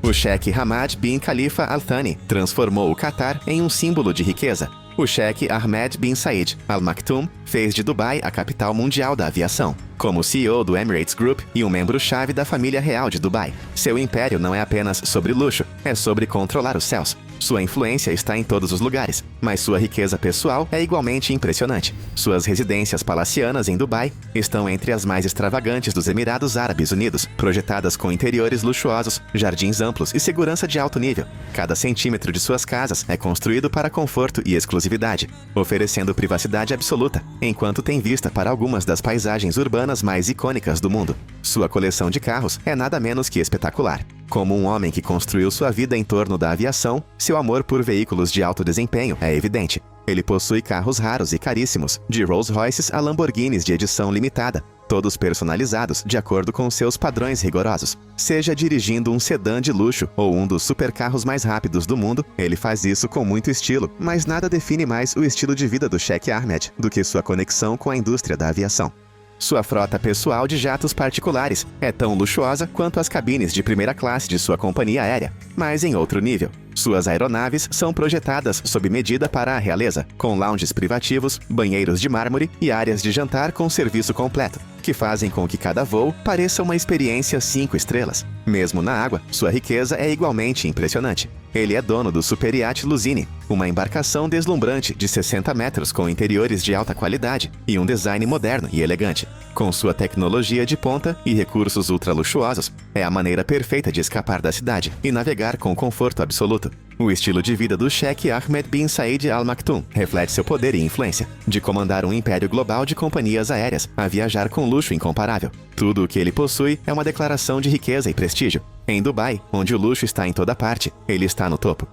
O cheque Hamad bin Khalifa Al Thani transformou o Catar em um símbolo de riqueza. O cheque Ahmed bin Said Al Maktoum fez de Dubai a capital mundial da aviação. Como CEO do Emirates Group e um membro-chave da família real de Dubai, seu império não é apenas sobre luxo, é sobre controlar os céus. Sua influência está em todos os lugares, mas sua riqueza pessoal é igualmente impressionante. Suas residências palacianas em Dubai estão entre as mais extravagantes dos Emirados Árabes Unidos, projetadas com interiores luxuosos, jardins amplos e segurança de alto nível. Cada centímetro de suas casas é construído para conforto e exclusividade, oferecendo privacidade absoluta, enquanto tem vista para algumas das paisagens urbanas mais icônicas do mundo. Sua coleção de carros é nada menos que espetacular. Como um homem que construiu sua vida em torno da aviação, seu amor por veículos de alto desempenho é evidente. Ele possui carros raros e caríssimos, de Rolls-Royces a Lamborghinis de edição limitada, todos personalizados de acordo com seus padrões rigorosos. Seja dirigindo um sedã de luxo ou um dos supercarros mais rápidos do mundo, ele faz isso com muito estilo, mas nada define mais o estilo de vida do cheque Ahmed do que sua conexão com a indústria da aviação. Sua frota pessoal de jatos particulares é tão luxuosa quanto as cabines de primeira classe de sua companhia aérea, mas em outro nível. Suas aeronaves são projetadas sob medida para a realeza, com lounges privativos, banheiros de mármore e áreas de jantar com serviço completo, que fazem com que cada voo pareça uma experiência 5 estrelas. Mesmo na água, sua riqueza é igualmente impressionante. Ele é dono do Super Yacht Luzini, uma embarcação deslumbrante de 60 metros com interiores de alta qualidade e um design moderno e elegante. Com sua tecnologia de ponta e recursos ultra-luxuosos, é a maneira perfeita de escapar da cidade e navegar com conforto absoluto. O estilo de vida do cheque Ahmed bin Said Al Maktoum reflete seu poder e influência, de comandar um império global de companhias aéreas a viajar com luxo incomparável. Tudo o que ele possui é uma declaração de riqueza e prestígio. Em Dubai, onde o luxo está em toda parte, ele está no topo.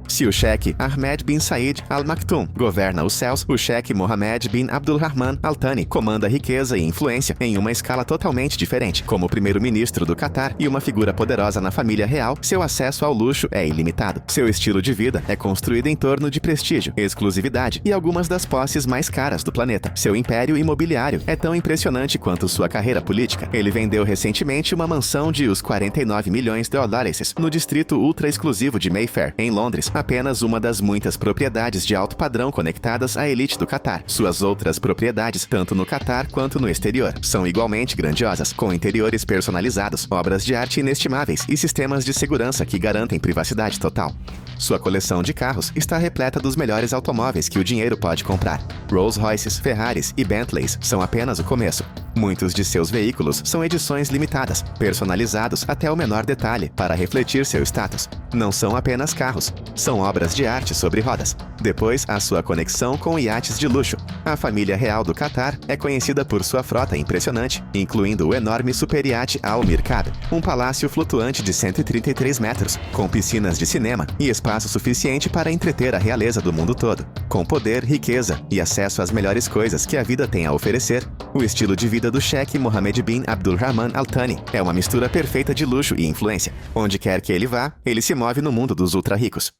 Se o cheque Ahmed bin Said Al Maktoum governa os céus, o cheque Mohammed bin Abdulrahman Al Thani comanda riqueza e influência em uma escala totalmente diferente. Como primeiro-ministro do Catar e uma figura poderosa na família real, seu acesso ao luxo é ilimitado. Seu estilo de vida é construído em torno de prestígio, exclusividade e algumas das posses mais caras do planeta. Seu império imobiliário é tão impressionante quanto sua carreira política. Ele vendeu recentemente uma mansão de os 49 milhões de dólares no distrito ultra-exclusivo de Mayfair, em Londres, apenas uma das muitas propriedades de alto padrão conectadas à elite do Catar. Suas outras propriedades, tanto no Catar quanto no exterior, são igualmente grandiosas, com interiores personalizados, obras de arte inestimáveis e sistemas de segurança que garantem privacidade total. Sua coleção de carros está repleta dos melhores automóveis que o dinheiro pode comprar. Rolls-Royces, Ferraris e Bentleys são apenas o começo. Muitos de seus veículos são edições limitadas, personalizados até o menor detalhe para refletir seu status. Não são apenas carros, são obras de arte sobre rodas. Depois, a sua conexão com iates de luxo. A família real do Catar é conhecida por sua frota impressionante, incluindo o enorme superiate Al Mirkab, um palácio flutuante de 133 metros, com piscinas de cinema e espaço suficiente para entreter a realeza do mundo todo. Com poder, riqueza e acesso às melhores coisas que a vida tem a oferecer, o estilo de vida do chefe Mohammed bin Abdulrahman Al Thani é uma mistura perfeita de luxo e influência. Onde quer que ele vá, ele se move no mundo dos ultra-ricos.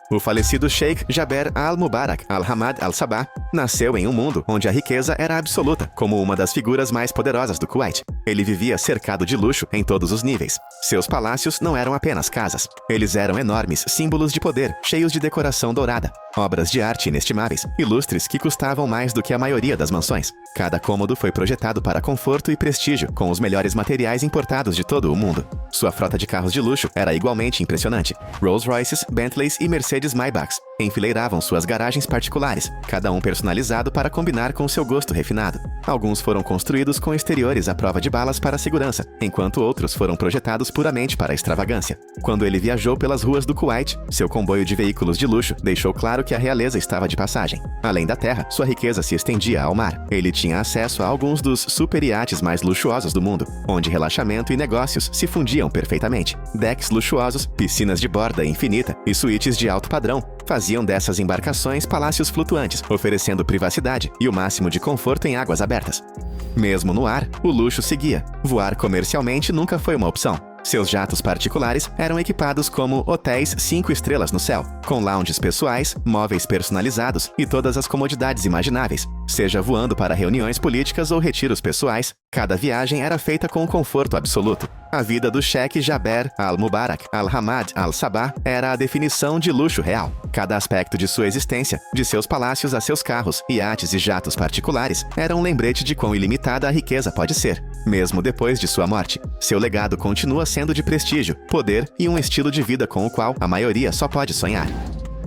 O falecido Sheikh Jaber Al-Mubarak Al-Hamad Al-Sabah nasceu em um mundo onde a riqueza era absoluta, como uma das figuras mais poderosas do Kuwait. Ele vivia cercado de luxo em todos os níveis. Seus palácios não eram apenas casas. Eles eram enormes símbolos de poder, cheios de decoração dourada. Obras de arte inestimáveis, ilustres que custavam mais do que a maioria das mansões. Cada cômodo foi projetado para conforto e prestígio, com os melhores materiais importados de todo o mundo. Sua frota de carros de luxo era igualmente impressionante. Rolls-Royces, Bentleys e Mercedes Maybachs enfileiravam suas garagens particulares, cada um personalizado para combinar com seu gosto refinado. Alguns foram construídos com exteriores à prova de balas para segurança, enquanto outros foram projetados puramente para extravagância. Quando ele viajou pelas ruas do Kuwait, seu comboio de veículos de luxo deixou claro que a realeza estava de passagem. Além da terra, sua riqueza se estendia ao mar. Ele tinha acesso a alguns dos super-iates mais luxuosos do mundo, onde relaxamento e negócios se fundiam perfeitamente. Decks luxuosos, piscinas de borda infinita e suítes de alto padrão faziam dessas embarcações palácios flutuantes, oferecendo privacidade e o máximo de conforto em águas abertas. Mesmo no ar, o luxo seguia. Voar comercialmente nunca foi uma opção. Seus jatos particulares eram equipados como hotéis 5 estrelas no céu, com lounges pessoais, móveis personalizados e todas as comodidades imagináveis. Seja voando para reuniões políticas ou retiros pessoais, cada viagem era feita com um conforto absoluto. A vida do chefe Jaber Al-Mubarak Al-Hamad Al-Sabah era a definição de luxo real. Cada aspecto de sua existência, de seus palácios a seus carros, iates e jatos particulares, era um lembrete de quão ilimitada a riqueza pode ser. Mesmo depois de sua morte, seu legado continua sendo de prestígio, poder e um estilo de vida com o qual a maioria só pode sonhar.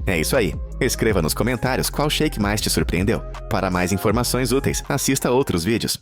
É isso aí. Escreva nos comentários qual sheik mais te surpreendeu. Para mais informações úteis, assista outros vídeos.